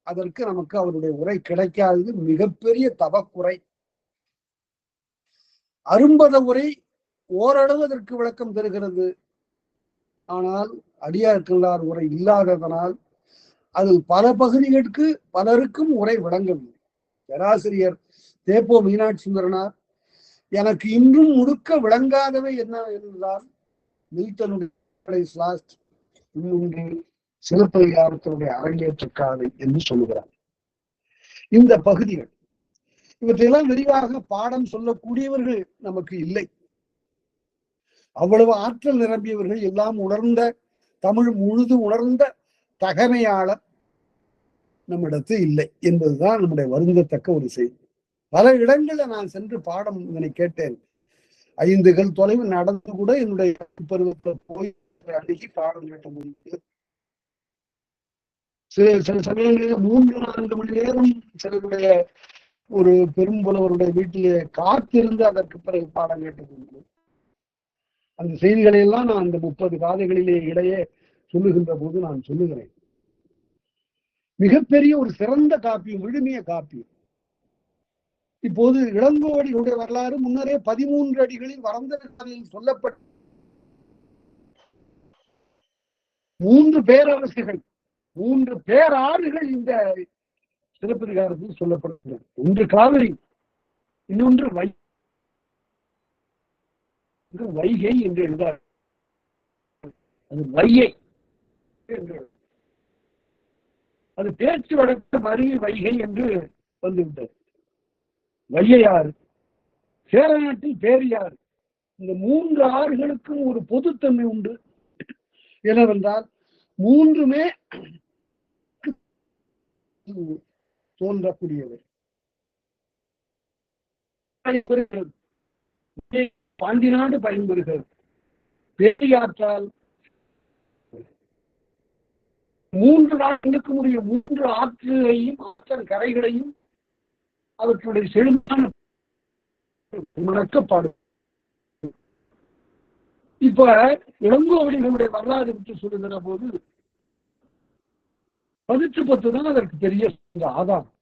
அதற்கு நமக்கு அவருடைய உரை கிடைக்காதது மிகப்பெரிய தவக்குறை. அரும்பத உரை ஓரளவு அதற்கு விளக்கம் தருகிறது. ஆனால் அடியார்கல்லார் உரை இல்லாததனால் அதில் பல பகுதிகளுக்கு பலருக்கும் உரை விளங்கவில்லை. பேராசிரியர் தேப்போ மீனாட்சி சுந்தரனார், எனக்கு இன்றும் முழுக்க விளங்காதவை என்ன என்றால் மில்டனுடைய சிலப்பதிகாரத்தினுடைய அரங்கேற்ற காதை என்று சொல்லுகிறார். இந்த பகுதிகள் இவற்றையெல்லாம் விரிவாக பாடம் சொல்லக்கூடியவர்கள் நமக்கு இல்லை. அவ்வளவு ஆற்றல் நிரம்பியவர்கள், எல்லாம் உணர்ந்த, தமிழ் முழுது உணர்ந்த தகமையாளர் நம்மிடத்து இல்லை என்பதுதான் நம்முடைய வருந்தத்தக்க ஒரு செய்தி. பல இடங்களில் நான் சென்று பாடம் இதனை கேட்டேன். 5 கல் தொலைவு நடந்து கூட என்னுடைய பருவத்தை போய் அணுகி பாடம் கேட்ட முடியுது. சில சமயங்களில் 3-4 மணி நேரம் சிலருடைய ஒரு பெரும்புலவருடைய வீட்டிலே காத்திருந்து அதற்கு பிறகு பாடம் கேட்டது. அந்த செய்திகளை எல்லாம் நான் அந்த 30 காதைகளிலே இடையே சொல்லுகின்ற போது நான் சொல்லுகிறேன். மிகப்பெரிய ஒரு சிறந்த காப்பியம், விழுமிய காப்பியம். இப்போது இளங்கோவடிகளுடைய வரலாறு முன்னரே 13 அடிகளில் வரந்தனில் சொல்லப்பட்ட 3 பேரரசுகள், 3 பேராறுகள் இந்த சிலப்பதிகாரத்தில் சொல்லப்படுகிறது. ஒன்று காவிரி, இன்னொன்று வைகை என்று எழுதார். அது வையை என்று, அது பேச்சு வழக்கு மருவி வைகை என்று வந்துவிட்டது. வையையாறு, சேர நாட்டில் பேரியாறு. இந்த 3 ஆறுகளுக்கும் ஒரு பொதுத்தன்மை உண்டு. என்னவென்றால் 3மே தோன்றக்கூடியவை. பாண்டி நாடு பயன்பெறுகிறது. பேரியாற்றால் 3 நாடுகளுக்கும் உரிய 3 ஆற்றுகளையும் ஆற்றல் கரைகளையும் அவற்றுடைய செழுமையான வழக்கப்பாடு. இப்ப இளங்கோவடிகளுடைய வரலாறு பற்றி சொல்லுகிற போது 10 தான் அதற்கு பெரிய ஆதாரம்.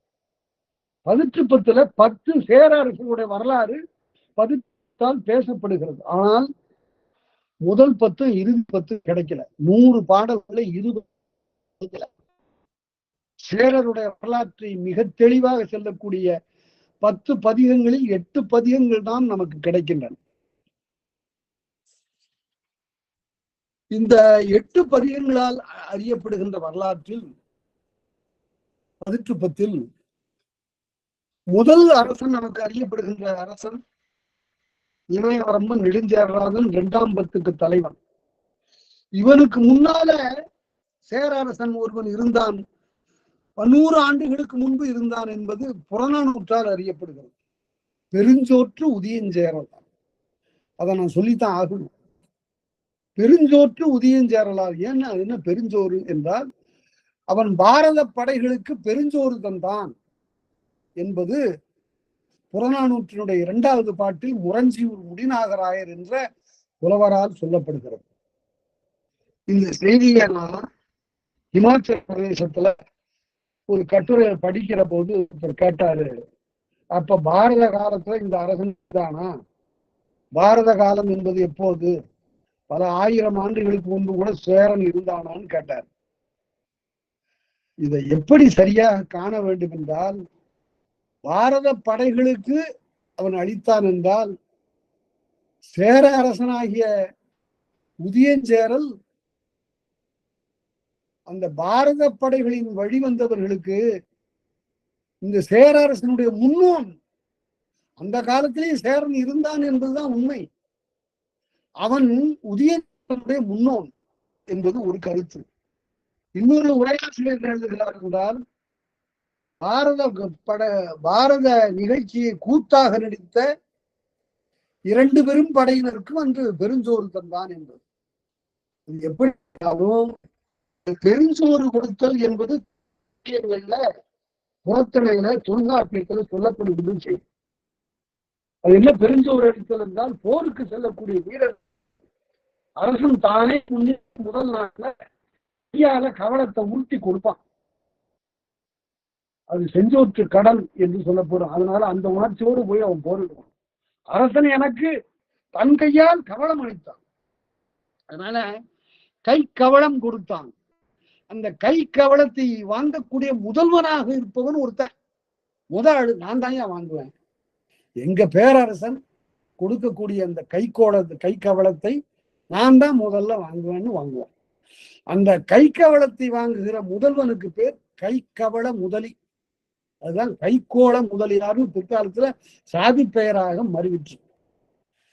10 10 சேர அரசுடைய வரலாறு 10 பேசப்படுகிறது. ஆனால் முதல் 10 இறுதி 10 கிடைக்கல. 100 பாடல்களை 20 சேரருடைய வரலாற்றை மிக தெளிவாக செல்லக்கூடிய 10 பதிகங்களில் 8 பதிகங்கள் தான் நமக்கு கிடைக்கின்றன. இந்த 8 பதிகங்களால் அறியப்படுகின்ற வரலாற்றில் 10 முதல் அரசன், நமக்கு அறியப்படுகின்ற அரசன் இமயவரம்பன் நெடுஞ்சேரலாதன் 2ஆம் 10க்கு தலைவன். இவனுக்கு முன்னால சேர அரசன் ஒருவன் இருந்தான், 100 ஆண்டுகளுக்கு முன்பு இருந்தான் என்பது புறநானூற்றால் அறியப்படுகிறது. பெருஞ்சோற்று உதியஞ்சேரல். அதை நான் சொல்லித்தான் ஆகணும். பெருஞ்சோற்று உதியஞ்சேரலால். ஏன்னா அது என்ன பெருஞ்சோறு என்றால், அவன் பாரத படைகளுக்கு பெருஞ்சோறு தந்தான் என்பது புறநானூற்றினுடைய 2வது பாட்டில் முரஞ்சியூர் முடிநாகராயர் என்ற புலவரால் சொல்லப்படுகிறது. இந்த செய்தியை நான் இமாச்சல பிரதேசத்துல ஒரு கட்டுரை படிக்கிற போது ஒருத்தர் கேட்டாரு, அப்ப பாரத காலத்துல இந்த அரசன் தானா? பாரத காலம் என்பது எப்போது? பல 1000 ஆண்டுகளுக்கு முன்பு கூட சேரன் இருந்தானான்னு கேட்டார். இதை எப்படி சரியாக காண வேண்டும் என்றால், பாரத படைகளுக்கு அவன் அளித்தான் என்றால், சேர அரசனாகிய உதியஞ்சேரல் அந்த பாரத படைகளின் வழிவந்தவர்களுக்கு இந்த சேர அரசனுடைய முன்னோன். அந்த காலத்திலேயே சேரன் இருந்தான் என்பதுதான் உண்மை. அவன் உதயனுடைய முன்னோன் என்பது ஒரு கருத்து. இன்னொரு உரையாசிரியர் எழுதுகிறார் என்றால், பாரத நிகழ்ச்சியை கூத்தாக நடித்த 2 பெரும் படையினருக்கும் அன்று பெருஞ்சோறு தந்தான் என்பது. எப்படி பெருஞ்சோறு கொடுத்தல் என்பது புறத்தனையில தொல்காப்பியத்தில் சொல்லக்கூடிய செய்தி. அது என்ன பெருஞ்சோறு அளித்தல் என்றால், போருக்கு செல்லக்கூடிய வீரர் அரசன் தானே முதல் நாள்ல கையால கவளத்தை ஊட்டி கொடுப்பான். அது செஞ்சோற்று கடல் என்று சொல்லப்படும். அதனால அந்த உணர்ச்சியோடு போய் அவன் போரிடுவான். அரசன் எனக்கு தன் கையால் கவளம் அளித்தான், அதனால கை கவளம் கொடுத்தான். அந்த கை கவளத்தை வாங்கக்கூடிய முதல்வனாக இருப்பவன் ஒருத்தன். முதல் நான் தான் வாங்குவேன். எங்க பேரரசன் கொடுக்கக்கூடிய அந்த கை கவளத்தை நான் தான் முதல்ல வாங்குவேன்னு வாங்குவேன். அந்த கை கவளத்தை வாங்குகிற முதல்வனுக்கு பேர் கை கவள முதலி. அதுதான் கைக்கோள முதலியார்னு பிற்காலத்துல சாதி பெயராக மறிவிச்சு.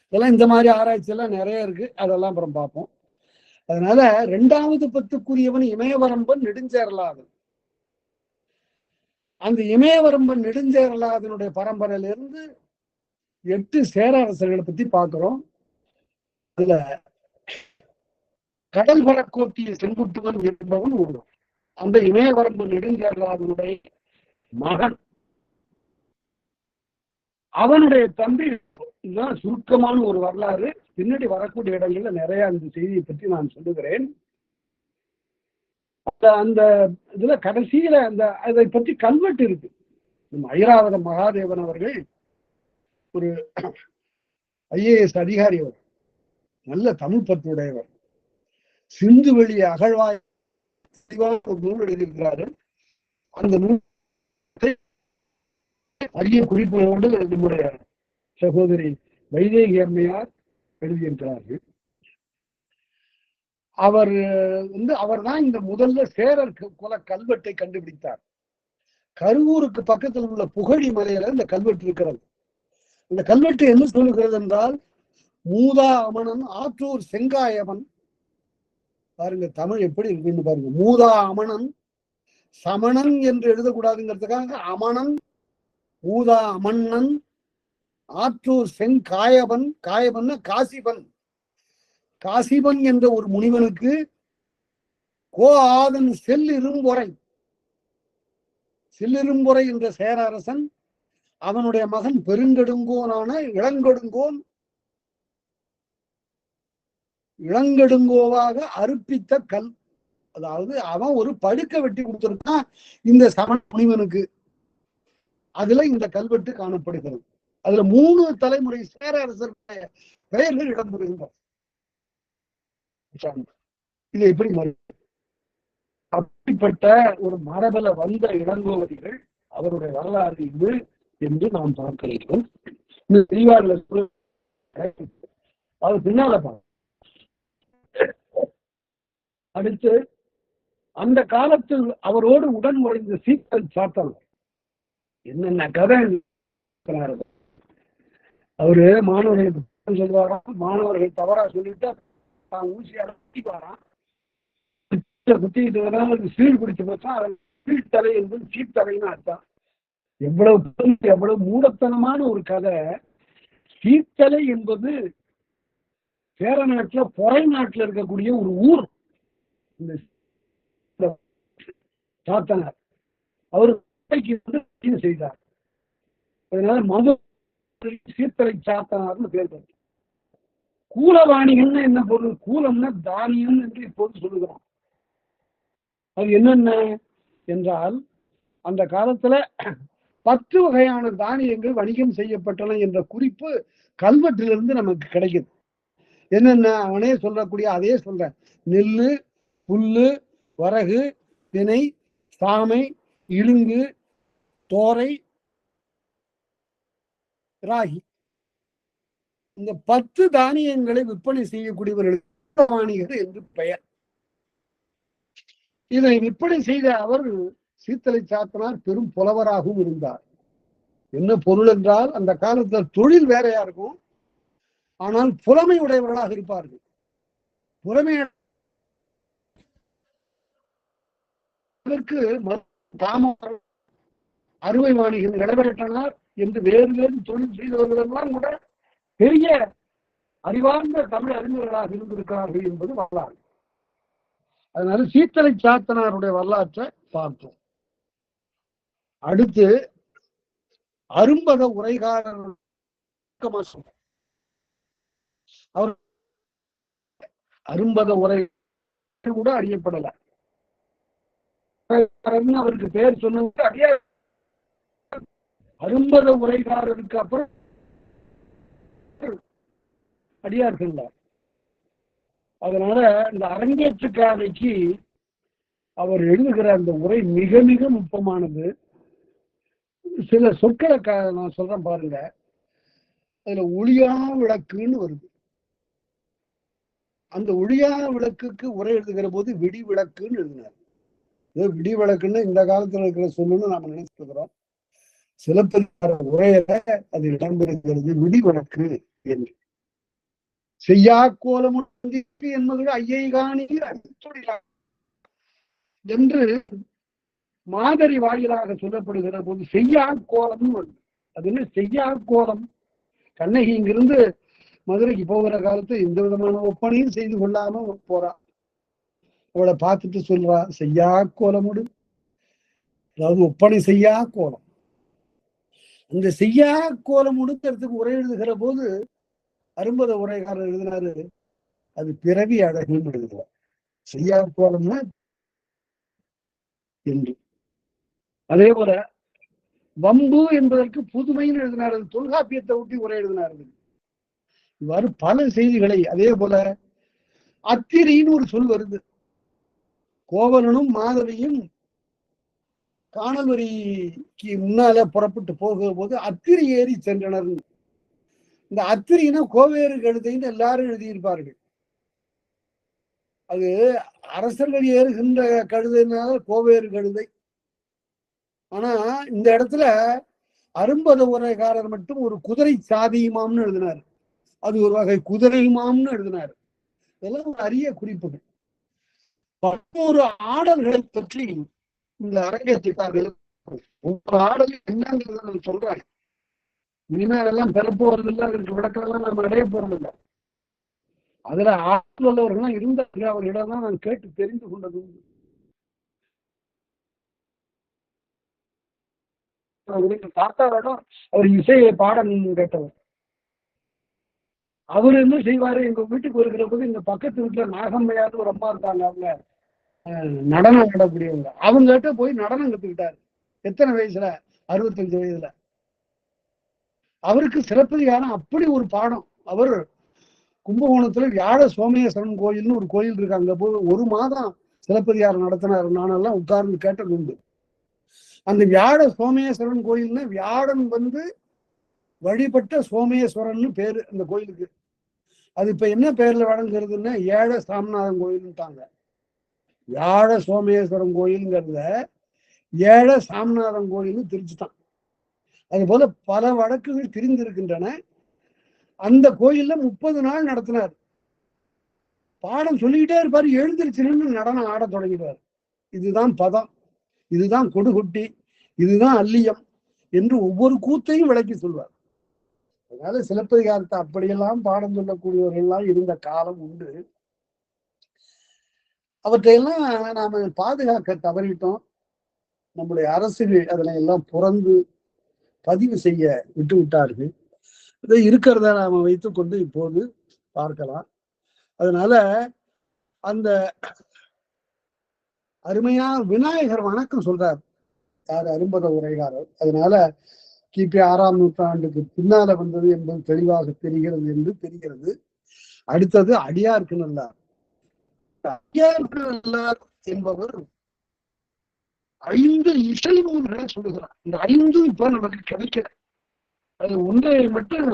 இதெல்லாம் இந்த மாதிரி ஆராய்ச்சி எல்லாம் நிறைய இருக்கு, அதெல்லாம் அப்புறம் பார்ப்போம். அதனால 2வது பத்துக்குரியவன் இமயவரம்பன் நெடுஞ்சேரலாதன். அந்த இமயவரம்பன் நெடுஞ்சேரலாதனுடைய பரம்பரையிலிருந்து 8 சேரரசர்களை பத்தி பார்க்கிறோம். அதுல கடல் வரக்கோட்டிய செங்குட்டுவன் என்பவன் ஒருவன். அந்த இமயவரம்பு நெடுஞ்சேரலாதனுடைய மகன். அவனுடைய தம்பி சுருக்கமான ஒரு வரலாறு, பின்னாடி வரக்கூடிய இடங்கள்ல நிறைய அந்த செய்தியை பற்றி நான் சொல்லுகிறேன். அந்த இதுல கடைசியில அதை பற்றி கல்வெட்டு இருக்கு. ஐராவத மகாதேவன் அவர்கள் ஒரு IAS அதிகாரி, அவர் நல்ல தமிழ் பற்றுடையவர். சிந்து வெளி அகழ்வாய் ஒரு நூல் எழுதியிருக்கிறாரு. அந்த நூல் அரிய குறிப்புகளோடு நம்முடைய சகோதரி வைதேகி அம்மையார் எழுதியிருக்கிறார்கள். அவர் தான் இந்த முதல்ல சேரர் குல கல்வெட்டை கண்டுபிடித்தார். கருவூருக்கு பக்கத்தில் உள்ள புகழி மலையில இந்த கல்வெட்டு இருக்கிறது. இந்த கல்வெட்டு என்ன சொல்லுகிறது என்றால், மூதா அமணன் ஆற்றூர் செங்காயவன். பாருங்க தமிழ் எப்படி இருக்குன்னு பாருங்க. மூதா அமணன், சமணன் என்று எழுதக்கூடாதுங்கிறதுக்காக அமணன், மூதா அமன்னன், ஆற்றூர் செங்காயவன். காயவன் காசிபன். காசிபன் என்ற ஒரு முனிவனுக்கு கோ ஆதன் செல்லிரும்பொறை என்ற சேரரசன் அவனுடைய மகன் பெருங்கடுங்கோனான இளங்கடுங்கோவாக அர்ப்பித்த கல். அதாவது அவன் ஒரு படுக்க வெட்டி கொடுத்திருக்கான் இந்த சமண முனிவனுக்கு. அதுல இந்த கல்வெட்டு காணப்படுகிறது. அதுல 3 தலைமுறை சேரரசருடைய பெயர்கள் இடம்பெறுகின்றன. இது எப்படி அப்படிப்பட்ட ஒரு மரபல வந்த இளங்கோவதிகள், அவருடைய வரலாறு இது என்று நாம் பார்க்கிறோம். இந்த தெளிவாளர் அது பின்னால பார்க்க. அடுத்து அந்த காலத்தில் அவரோடு உடன் உழைந்த சீத்தல் சாத்தல் என்னென்ன கதை. அவரு மாணவர்களுக்கு சொல்லுவாராம், மாணவர்கள் தவறா சொல்லிட்டு ஊசியால குத்திக்குவாராம். குத்திக்கிட்டு சீல் பிடிச்சு போச்சா, சீர்த்தலை என்பது சீர்த்தலைன்னு அர்த்தம். எவ்வளவு மூடத்தனமான ஒரு கதை. சீர்த்தலை என்பது சேர நாட்டுல பொறை நாட்டுல இருக்கக்கூடிய ஒரு ஊர். இந்த சாத்தனார் அவரு செய்தார். அதனால மது சீர்த்தலை சாத்தனார்னு பேர். கூலவாணிகள்னா என்ன பொருள்? கூலம்னா தானியம் என்று இப்போது சொல்லுகிறோம். அது என்னென்ன என்றால், அந்த காலத்துல 10 வகையான தானியங்கள் வணிகம் செய்யப்பட்டன என்ற குறிப்பு கல்வெட்டிலிருந்து நமக்கு கிடைக்குது. என்னென்ன அவனே சொல்லக்கூடிய அதே சொல்ற: நெல்லு, புல்லு, வரகு, தினை, சாமை, இழுங்கு, தோரை, ராகி. இந்த 10 தானியங்களை விற்பனை செய்யக்கூடியவர்கள் வாணிகர் என்று பெயர். இதை விற்பனை செய்த அவர் சீத்தலை சாத்தனார் பெரும் புலவராகவும் இருந்தார். என்ன பொருள் என்றால், அந்த காலத்துல தொழில் வேறையா இருக்கும். ஆனால் புலமை உடையவர்களாக இருப்பார்கள். புலமை தாமரம், அறுவை வாணிகள், இளவரட்டனார் என்று வேறு வேறு தொழில் செய்தவர்களெல்லாம் கூட பெரிய அறிவார்ந்த தமிழ் அறிஞர்களாக இருந்திருக்கிறார்கள் என்பது வரலாறு. அதனால சீத்தலை சாத்தனாருடைய வரலாற்றை பார்த்தோம். அடுத்து அரும்பத உரைகாரர் அவர் அரும்பத உரை கூட அறியப்படல. அவருக்கு பேர் சொன்னது அடியார். அரும்பத உரைகாரருக்கு அப்புறம் அடியார்கள். அதனால இந்த அரங்கேற்று காலைக்கு அவர் எழுதுகிற அந்த உரை மிக மிக நுட்பமானது. சில சொற்களை நான் சொல்றேன் பாருங்க. அதுல ஒளியா விளக்குன்னு வருது. அந்த ஒளியா விளக்குக்கு உரை எழுதுகிற போது விடி விளக்குன்னு எழுதினார். விடி விளக்குன்னு இந்த காலத்துல இருக்கிற சொல்லுன்னு நாம நினைச்சிட்டு இருக்கிறோம். சிலப்பதிகார உரையில அது இடம்பெறுகிறது விடி விளக்கு என்று. செய்யா கோலமும் என்பது ஐயை காணி என்று மாதிரி வாயிலாக சொல்லப்படுகிற போது செய்யா கோலம் வருது. அது என்ன செய்யா கோலம்? கண்ணகி இங்கிருந்து மதுரைக்கு போகிற காலத்து எந்த விதமான ஒப்பனையும் செய்து கொள்ளாம போறா. அவளை பார்த்துட்டு சொல்றா செய்யா கோலமுடு, அதாவது ஒப்பனை செய்யா கோலம். அந்த செய்யா கோலம் உடுக்கிறதுக்கு உரை எழுதுகிற போது அரும்பத உரைகாரர் எழுதினாரு, அது பிறவி அழகுன்னு எழுதுவார். செய்யா கோலம்னா என்று. அதே போல வம்பு என்பதற்கு புதுமைன்னு எழுதினார். தொல்காப்பியத்தை ஒட்டி உரை எழுதினார்கள். இவ்வாறு பல செய்திகளை. அதே போல அத்திரின்னு ஒரு சொல் வருது. கோவலனும் மாதவியும் காணல்வரிக்கு முன்னால புறப்பட்டு போகிற போது அத்திரி ஏறி சென்றனர். இந்த அத்திரினா கோவேறு கழுதைன்னு எல்லாரும் எழுதியிருப்பார்கள். அது அரசர்கள் ஏறுகின்ற கழுதைனால கோவேறு கழுதை. ஆனா இந்த இடத்துல அரும்பத உரைகாரர் மட்டும் ஒரு குதிரை சாதியுமாம்னு எழுதினார். அது ஒரு வகை குதிரையுமாம்னு எழுதினார். இதெல்லாம் ஒரு அரிய குறிப்புகள். 11 ஆடல்களை பற்றி இந்த அரங்கேற்றிட்டார்கள். ஒவ்வொரு ஆடலும் என்னங்கிறத நான் சொல்றேன். இனிமே அதெல்லாம் பெறப்போறது இல்லை. அதற்கு விளக்கெல்லாம் நம்ம அடைய போறது இல்லை. அதுல ஆற்றல் உள்ளவர்கள்லாம் இருந்தார்கள். அவர்களிடம் தான் நான் கேட்டு தெரிந்து கொண்டது. தாத்தாவிடம் அவர் இசையை பாடம் கேட்டவர். அவரு என்ன செய்வாரு, எங்க வீட்டுக்கு வருகிற போது இந்த பக்கத்து வீட்டுல நாகம்மையாரு ஒரு அம்மா இருக்காங்க. அவங்க நடனம் ஆடக்கூடியவங்க. அவங்க கிட்ட போய் நடனம் கத்துக்கிட்டாரு. எத்தனை வயசுல? 65 வயதுல. அவருக்கு சிலப்பதிகாரம் அப்படி ஒரு பாடம். அவர் கும்பகோணத்துல வியாழ சோமேஸ்வரன் கோயில்னு ஒரு கோயில் இருக்கு. அங்க போய் 1 மாதம் சிலப்பதிகாரம் நடத்தினார். நானெல்லாம் உட்கார்ந்து கேட்டது உண்டு. அந்த வியாழ சோமேஸ்வரன் கோயில்னா வியாழன் வழிபட்ட சோமேஸ்வரன் பேரு அந்த கோயிலுக்கு. அது இப்ப என்ன பேர்ல வழங்குறதுன்னா ஏழ சாமிநாதன் கோயில்ட்டாங்க. வியாழ சோமேஸ்வரன் கோயில்ங்கிறத ஏழ சாமிநாதன் கோயில்னு திருச்சுட்டான். அது போல பல வழக்குகள் திரிந்திருக்கின்றன. அந்த கோயில்ல 30 நாள் நடத்தினார். பாடம் சொல்லிக்கிட்டே இருப்பாரு. எழுந்திருச்சுன்னு நடனம் ஆட தொடங்கிடுவார். இதுதான் பதம், இதுதான் கொடுகுட்டி, இதுதான் அல்லியம் என்று ஒவ்வொரு கூத்தையும் விளக்கி சொல்வார். அதனால சிலப்பதிகாரத்தை அப்படியெல்லாம் பாடம் சொல்லக்கூடியவர்கள்லாம் இருந்த காலம் உண்டு. அவற்றையெல்லாம் நாம பாதுகாக்க தவறிட்டோம். நம்முடைய அரசுகள் அதனை எல்லாம் புறந்து பதிவு செய்ய விட்டு விட்டார்கள். இதை இருக்கிறத நாம வைத்துக்கொண்டு இப்போது பார்க்கலாம். அதனால அந்த அருமையா விநாயகர் வணக்கம் சொல்றார் யார்? அரும்பத உரைகாரர். அதனால கிபி 6ஆம் நூற்றாண்டுக்கு பின்னால வந்தது என்பது தெளிவாக தெரிகிறது என்று தெரிகிறது. அடுத்தது அடியார்க்கு நல்லார். அடியார்க்கு நல்லார் என்பவர் 5 இசை நூல்களை சொல்லுகிறார். இந்த 5 இப்ப நமக்கு கிடைக்கல. அது ஒன்றை மட்டும்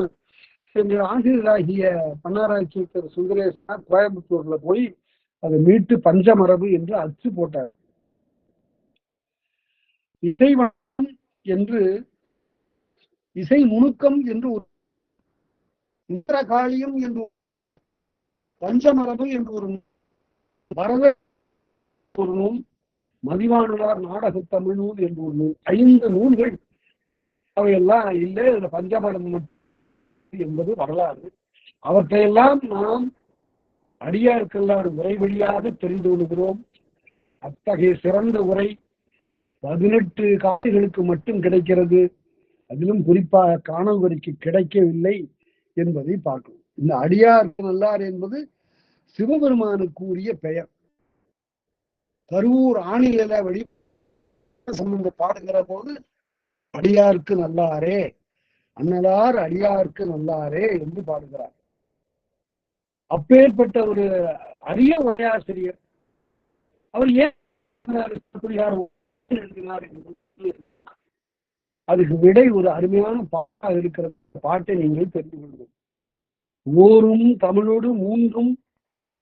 எங்கள் ஆசிரியராகிய பன்னாராய்ச்சி சுந்தரேசனார் கோயம்புத்தூர்ல போய் அதை மீட்டு பஞ்சமரபு என்று அச்சு போட்டார். இசைவனம் என்று இசை நுணுக்கம் என்று இந்திரகாளியம் என்று பஞ்சமரபு என்று ஒரு வரத ஒரு நூல், மதிவாணனார் நாடக தமிழ் நூல் என்று ஒரு நூல், 5 நூல்கள் அவையெல்லாம் இல்லை. இதுல பஞ்சமரம் என்பது வரலாறு. அவற்றையெல்லாம் நாம் அடியாருக்கெல்லாம் உரை வழியாக தெரிந்து கொள்கிறோம். அத்தகைய சிறந்த உரை 18 காட்சிகளுக்கு மட்டும் கிடைக்கிறது. அதிலும் குறிப்பாக காணவருக்கு கிடைக்கவில்லை என்பதை பார்க்கணும். இந்த அடியாருக்கு நல்லார் என்பது சிவபெருமானுக்கு உரிய பெயர். கருவூர் ஆணில வழி சம்பந்த பாடுகிற போது அடியாருக்கு நல்லாரே, அன்னலார் அடியாருக்கு நல்லாரே என்று பாடுகிறார். அப்பேற்பட்ட ஒரு அரிய உரையாசிரியர் அவர் ஏன் எழுதினார் என்று அதுக்கு விடை ஒரு அருமையான பாட்டாக இருக்கிற பாட்டை நீங்கள் தெரிந்து கொள்ளுங்கள். ஓரும் தமிழோடு மூன்றும்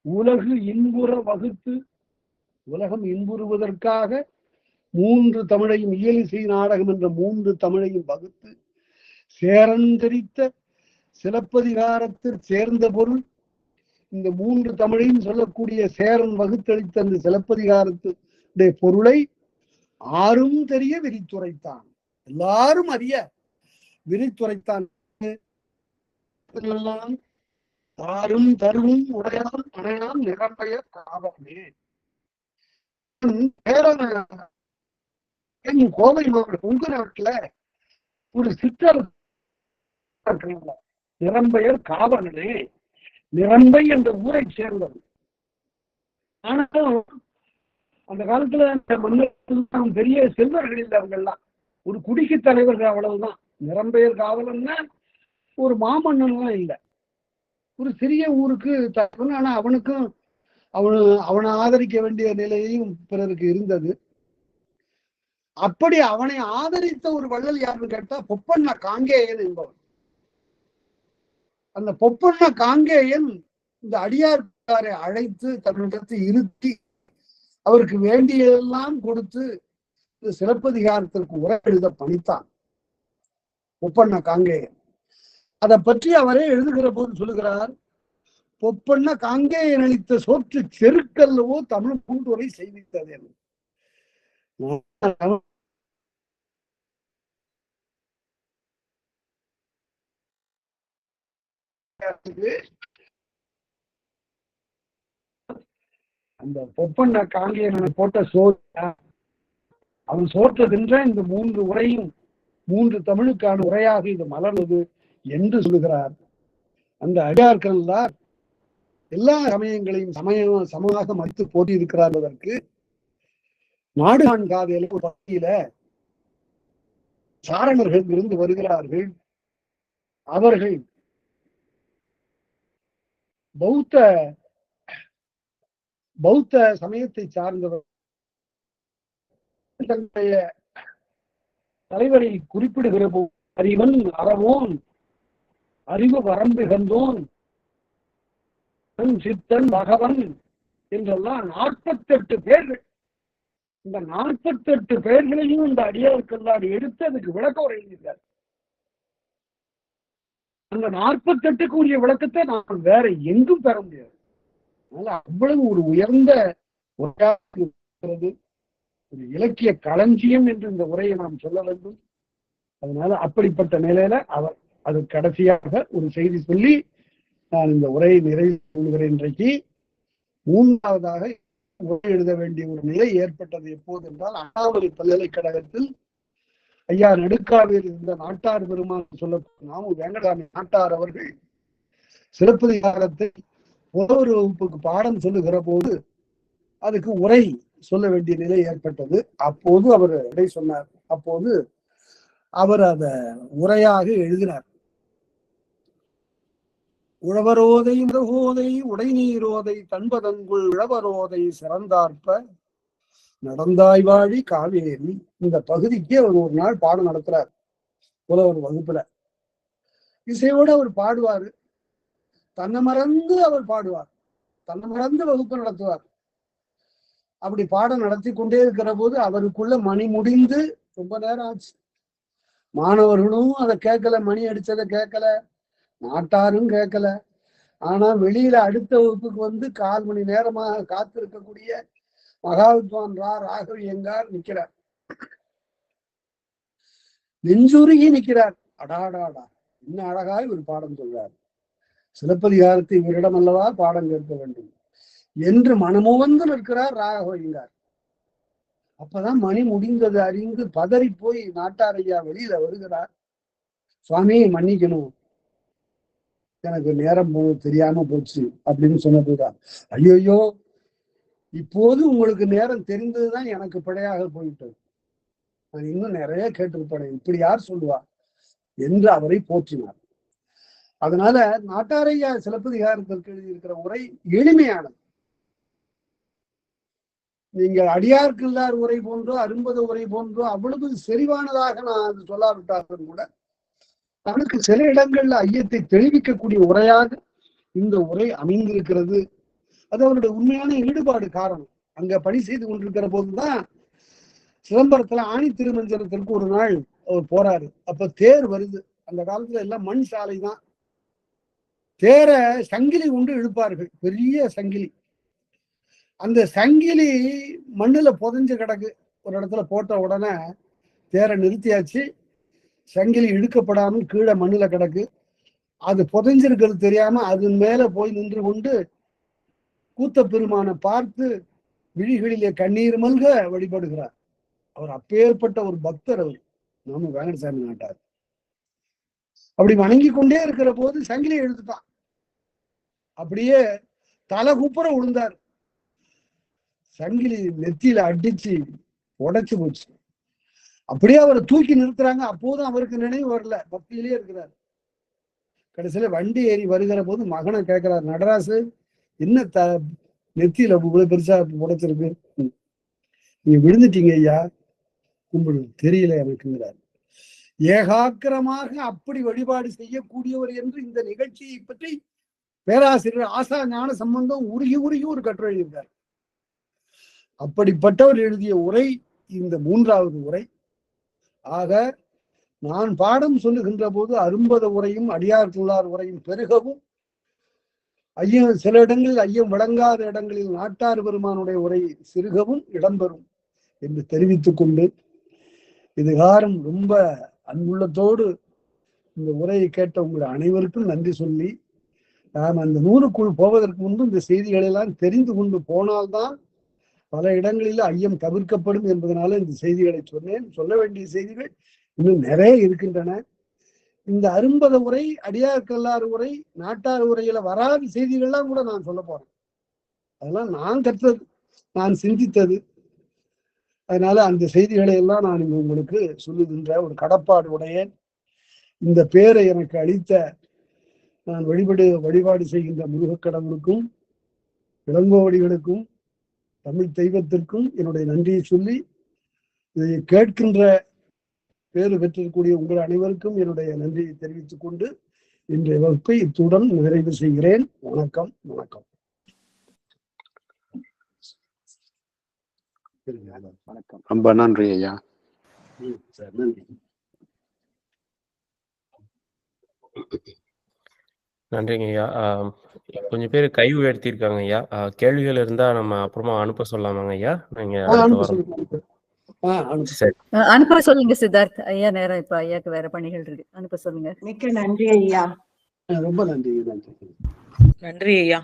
உலகு இன்புற வகுத்து, உலகம் இன்புறுவதற்காக 3 தமிழையும், இயலிசை நாடகம் என்ற 3 தமிழையும் வகுத்து சேரந்தரித்த சிலப்பதிகாரத்தில் சேர்ந்த பொருள். இந்த 3 தமிழையும் சொல்லக்கூடிய சேரன் வகுத்தளித்த அந்த சிலப்பதிகாரத்துடைய பொருளை ஆரும் தெரிய விரித்துரைத்தான், எல்லாரும் அறிய விரித்துரைத்தான். தாரும் தருவும் உடையான் அணையான் நிரம்பெயர் காவமே. கோவை மாவட்டம் உங்க நாட்டுல ஒரு சித்தர் நிரம்பெயர் காவலனே, நிரம்பை என்ற ஊரை சேர்ந்தது. ஆனால் அந்த காலத்துல அந்த மன்னர்கள் பெரிய செல்வர்கள் இல்லை, அவங்க எல்லாம் ஒரு குடிக்கு தலைவர்கள், அவ்வளவுதான். நிரம்பெயர் காவலன்னா ஒரு மாமன்னன்லாம் இல்லை, ஒரு சிறிய ஊருக்கு தலைவன். ஆனா அவனுக்கும் அவனை ஆதரிக்க வேண்டிய நிலையும் பிறருக்கு இருந்தது. அப்படி அவனை ஆதரித்த ஒரு வள்ளல் யாருன்னு கேட்டா பொப்பண்ண காங்கேயன் என்பவன். அந்த பொப்பண்ண காங்கேயன் இந்த அடியார்காரை அழைத்து தன்னிடத்தை இருத்தி அவருக்கு வேண்டியதெல்லாம் கொடுத்து இந்த சிலப்பதிகாரத்திற்கு உரை எழுத பணித்தான் பொப்பண்ண காங்கேயன். அதை பற்றி அவரே எழுதுகிற போது சொல்லுகிறார், பொப்பண்ண காங்கேயன் அளித்த சோற்று செருக்கல்லவோ தமிழ் பூண்டுரை செய்வித்தது என்று. அந்த பொப்பண்ண காங்கேயனை போட்ட சோற்ற அவன் சோற்ற தின்ற இந்த 3 உரையும் 3 தமிழுக்கான உரையாக இது மலர்ந்தது என்று சொல்லுகிறார். அந்த அடியார்கள் எல்லா சமயங்களையும் சமமாக மதித்து போட்டி இருக்கிறார் என்பதற்கு நாடுகான் காதையில ஒரு பகுதியில சாரணர்கள் இருந்து வருகிறார்கள். அவர்கள் பௌத்த சமயத்தை சார்ந்தவர். தன்னுடைய தலைவரை குறிப்பிடுகிற போது அறிவன் அறவோன் அறிவு வரம்பிகந்தோன் சித்தன் பகவன் என்றெல்லாம் 48 பேர்கள். இந்த 48 பேர்களையும் இந்த அடியாருக்கெல்லாம் எடுத்து அதுக்கு விளக்க உரை எழுதியிருக்கார். அந்த 48க்கு உரிய விளக்கத்தை நான் வேற எங்கும் பெற முடியாது. அதனால அவ்வளவு ஒரு உயர்ந்த உரையாக ஒரு இலக்கிய களஞ்சியம் என்று இந்த உரையை நாம் சொல்ல வேண்டும். அதனால அப்படிப்பட்ட நிலையில அவர் அது கடைசியாக ஒரு செய்தி சொல்லி நான் இந்த உரையை நிறைவு கொள்கிறேன். இன்றைக்கு 3ஆவதாக உரை எழுத வேண்டிய ஒரு நிலை ஏற்பட்டது எப்போது என்றால், அண்ணாமலை பல்கலைக்கழகத்தில் ஐயா நடுக்காவில் இருந்த நாட்டார் பெருமான் சொல்லப்பட்ட நாமு வேங்கடாமி நாட்டார் அவர்கள் சிலப்பதிகாரத்தை ஒரு வகுப்புக்கு பாடம் சொல்லுகிற போது அதுக்கு உரை சொல்ல வேண்டிய நிலை ஏற்பட்டது. அப்போது அவர் உரை சொன்னார். அப்போது அவர் அதை உரையாக எழுதினார். உழவரோதை மிருகோதை உடைநீரோதை தன்பதங்குள் இழவரோதை சிறந்தார்ப்ப நடந்தாய் வாழி காவேரி. இந்த பகுதிக்கு அவர் ஒரு நாள் பாடம் நடத்துறார். புலவர் வகுப்புல இசையோடு அவர் பாடுவார். தன்னை மறந்து அவர் பாடுவார், தன்னை மறந்து வகுப்பு நடத்துவார். அப்படி பாடம் நடத்தி கொண்டே இருக்கிற போது அவருக்குள்ள மணி முடிந்து ரொம்ப நேரம் ஆச்சு. மாணவர்களும் அதை கேட்கல, மணி அடிச்சதை கேட்கல, நாட்டாரும் கேட்கல. ஆனா வெளியில அடுத்த வகுப்புக்கு வந்து 1/4 மணி நேரமாக காத்திருக்கக்கூடிய மகாவித்வான் ராகவியங்கார் நிக்கிறார். நெஞ்சுருகி நிற்கிறார். அடாடாடா, இன்னும் அழகாய் ஒரு பாடம் சொல்றார். சிலப்பதிகாரத்தை இவரிடம் அல்லவா பாடம் கேட்க வேண்டும் என்று மனமுவந்து நிற்கிறார் ராகவையங்கார். அப்பதான் மணி முடிந்தது அறிந்து பதறி போய் நாட்டாரையா வெளியில வருகிறார். சுவாமி மன்னிக்கணும், எனக்கு நேரம் தெரியாம போச்சு அப்படின்னு சொன்னதுதான். ஐயோ, இப்போது உங்களுக்கு நேரம் தெரிந்ததுதான் எனக்கு பிழையாக போயிட்டது. நான் இன்னும் நிறைய கேட்டிருப்பேன், இப்படி யார் சொல்லுவா என்று அவரை போற்றினார். அதனால நாட்டாரையா சிலப்பதிகாரத்திற்கு எழுதியிருக்கிற உரை எளிமையானது. நீங்க அடியார்கில்லார் உரை போன்றோ அரும்பத உரை போன்றோ அவ்வளவு செறிவானதாக நான் அது சொல்லாவிட்டாலும் கூட அவனுக்கு சில இடங்கள்ல ஐயத்தை தெளிவிக்கக்கூடிய உரையாக இந்த உரை அமைந்திருக்கிறது. அது அவருடைய உண்மையான ஈடுபாடு காரணம். அங்க பணி செய்து கொண்டிருக்கிற போதுதான் சிதம்பரத்துல ஆணி திருமஞ்சனத்திற்கு ஒரு நாள் அவர் போறாரு. அப்ப தேர் வருது. அந்த காலத்துல எல்லாம் மண் சாலை தான். தேரை சங்கிலி கொண்டு இழுப்பார்கள், பெரிய சங்கிலி. அந்த சங்கிலி மண்ணுல புதைஞ்சு கிடக்கு. ஒரு இடத்துல போட்ட உடனே தேரை நிறுத்தியாச்சு. சங்கிலி இழுக்கப்படாமல் கீழே மண்ணுல கிடக்கு. அது புதைஞ்சிருக்கிறது தெரியாம அது மேல போய் நின்று கொண்டு கூத்த பெருமானை பார்த்து விழிகளிலே கண்ணீர் மல்க வழிபடுகிறார். அவர் அப்பேற்பட்ட ஒரு பக்தர். அவர் நாம வேங்கடசாமி நாட்டார். அப்படி வணங்கி கொண்டே இருக்கிற போது சங்கிலியை எழுத்துட்டான். அப்படியே தலை குப்புற விழுந்தார். சங்கிலி நெத்தியில அடிச்சு உடைச்சு போச்சு. அப்படியே அவரை தூக்கி நிறுத்துறாங்க. அப்போதும் அவருக்கு நினைவு வரல, பக்தியிலே இருக்கிறார். கடைசியில வண்டி ஏறி வருகிற போது மகனை கேட்கிறார், நடராசு என்ன நெத்தியில இவ்வளவு பெருசா உடைச்சிருக்கு, நீங்க விழுந்துட்டீங்க ஐயா, கும்பிடு, தெரியல எனக்குங்கிறார். ஏகாக்கிரமாக அப்படி வழிபாடு செய்யக்கூடியவர் என்று இந்த நிகழ்ச்சியை பற்றி பேராசிரியர் ஆசா ஞான சம்பந்தம் உருகி உருகி ஒரு கட்டுரை எழுதியிருக்கார். அப்படிப்பட்டவர் எழுதிய உரை இந்த 3வது உரை. ஆக நான் பாடம் சொல்லுகின்ற போது அரும்பத உரையும் அடியார்குள்ளார் உரையும் பெருகவும், ஐயம் சில இடங்களில் ஐயம் விளங்காத இடங்களில் நாட்டார் பெருமானுடைய உரை சிறுகவும் இடம்பெறும் என்று தெரிவித்துக் கொண்டு, இதுகாரம் ரொம்ப அன்புள்ளத்தோடு இந்த உரையை கேட்ட உங்கள் அனைவருக்கும் நன்றி சொல்லி, நாம் அந்த நூலுக்குள் போவதற்கு முன்பு இந்த செய்திகளை எல்லாம் தெரிந்து கொண்டு போனால்தான் பல இடங்களில் ஐயம் தவிர்க்கப்படும் என்பதனால இந்த செய்திகளை சொன்னேன். சொல்ல வேண்டிய செய்திகள் இன்னும் நிறைய இருக்கின்றன. இந்த அரும்பத உரை, அடியார்கல்லார் உரை, நாட்டார் உரையில வராத செய்திகள்லாம் கூட நான் சொல்ல போறேன். அதெல்லாம் நான் கற்றது, நான் சிந்தித்தது. அதனால அந்த செய்திகளை எல்லாம் நான் இங்கு உங்களுக்கு சொல்லுகின்ற ஒரு கடப்பாடு உடையேன். இந்த பேரை எனக்கு அளித்த நான் வழிபாடு செய்கின்ற முருகக்கடவுளுக்கும் இளங்கோவடிகளுக்கும் தமிழ் தெய்வத்திற்கும் என்னுடைய நன்றியை சொல்லி, இதை கேட்கின்ற பேறு பெற்றிருக்கக்கூடிய உங்கள் அனைவருக்கும் என்னுடைய நன்றியை தெரிவித்துக் கொண்டு இன்றைய வகுப்பை இத்துடன் நிறைவு செய்கிறேன். வணக்கம். வணக்கம். வணக்கம். ரொம்ப நன்றி ஐயா. நன்றி. நன்றிங்க ஐயா. கொஞ்சம் பேர் கை உயர்த்திருக்காங்க ஐயா. கேள்விகள் இருந்தா நம்ம அப்புறமா அனுப்ப சொல்லலாமாங்க ஐயா? நீங்க சரி, அனுப்ப சொல்லுங்க சித்தார்த் ஐயா. நேரம் இப்ப ஐயாக்கு வேற பணிகள் இருக்கு, அனுப்ப சொல்லுங்க. மிக்க நன்றி ஐயா. ரொம்ப நன்றி. நன்றி ஐயா.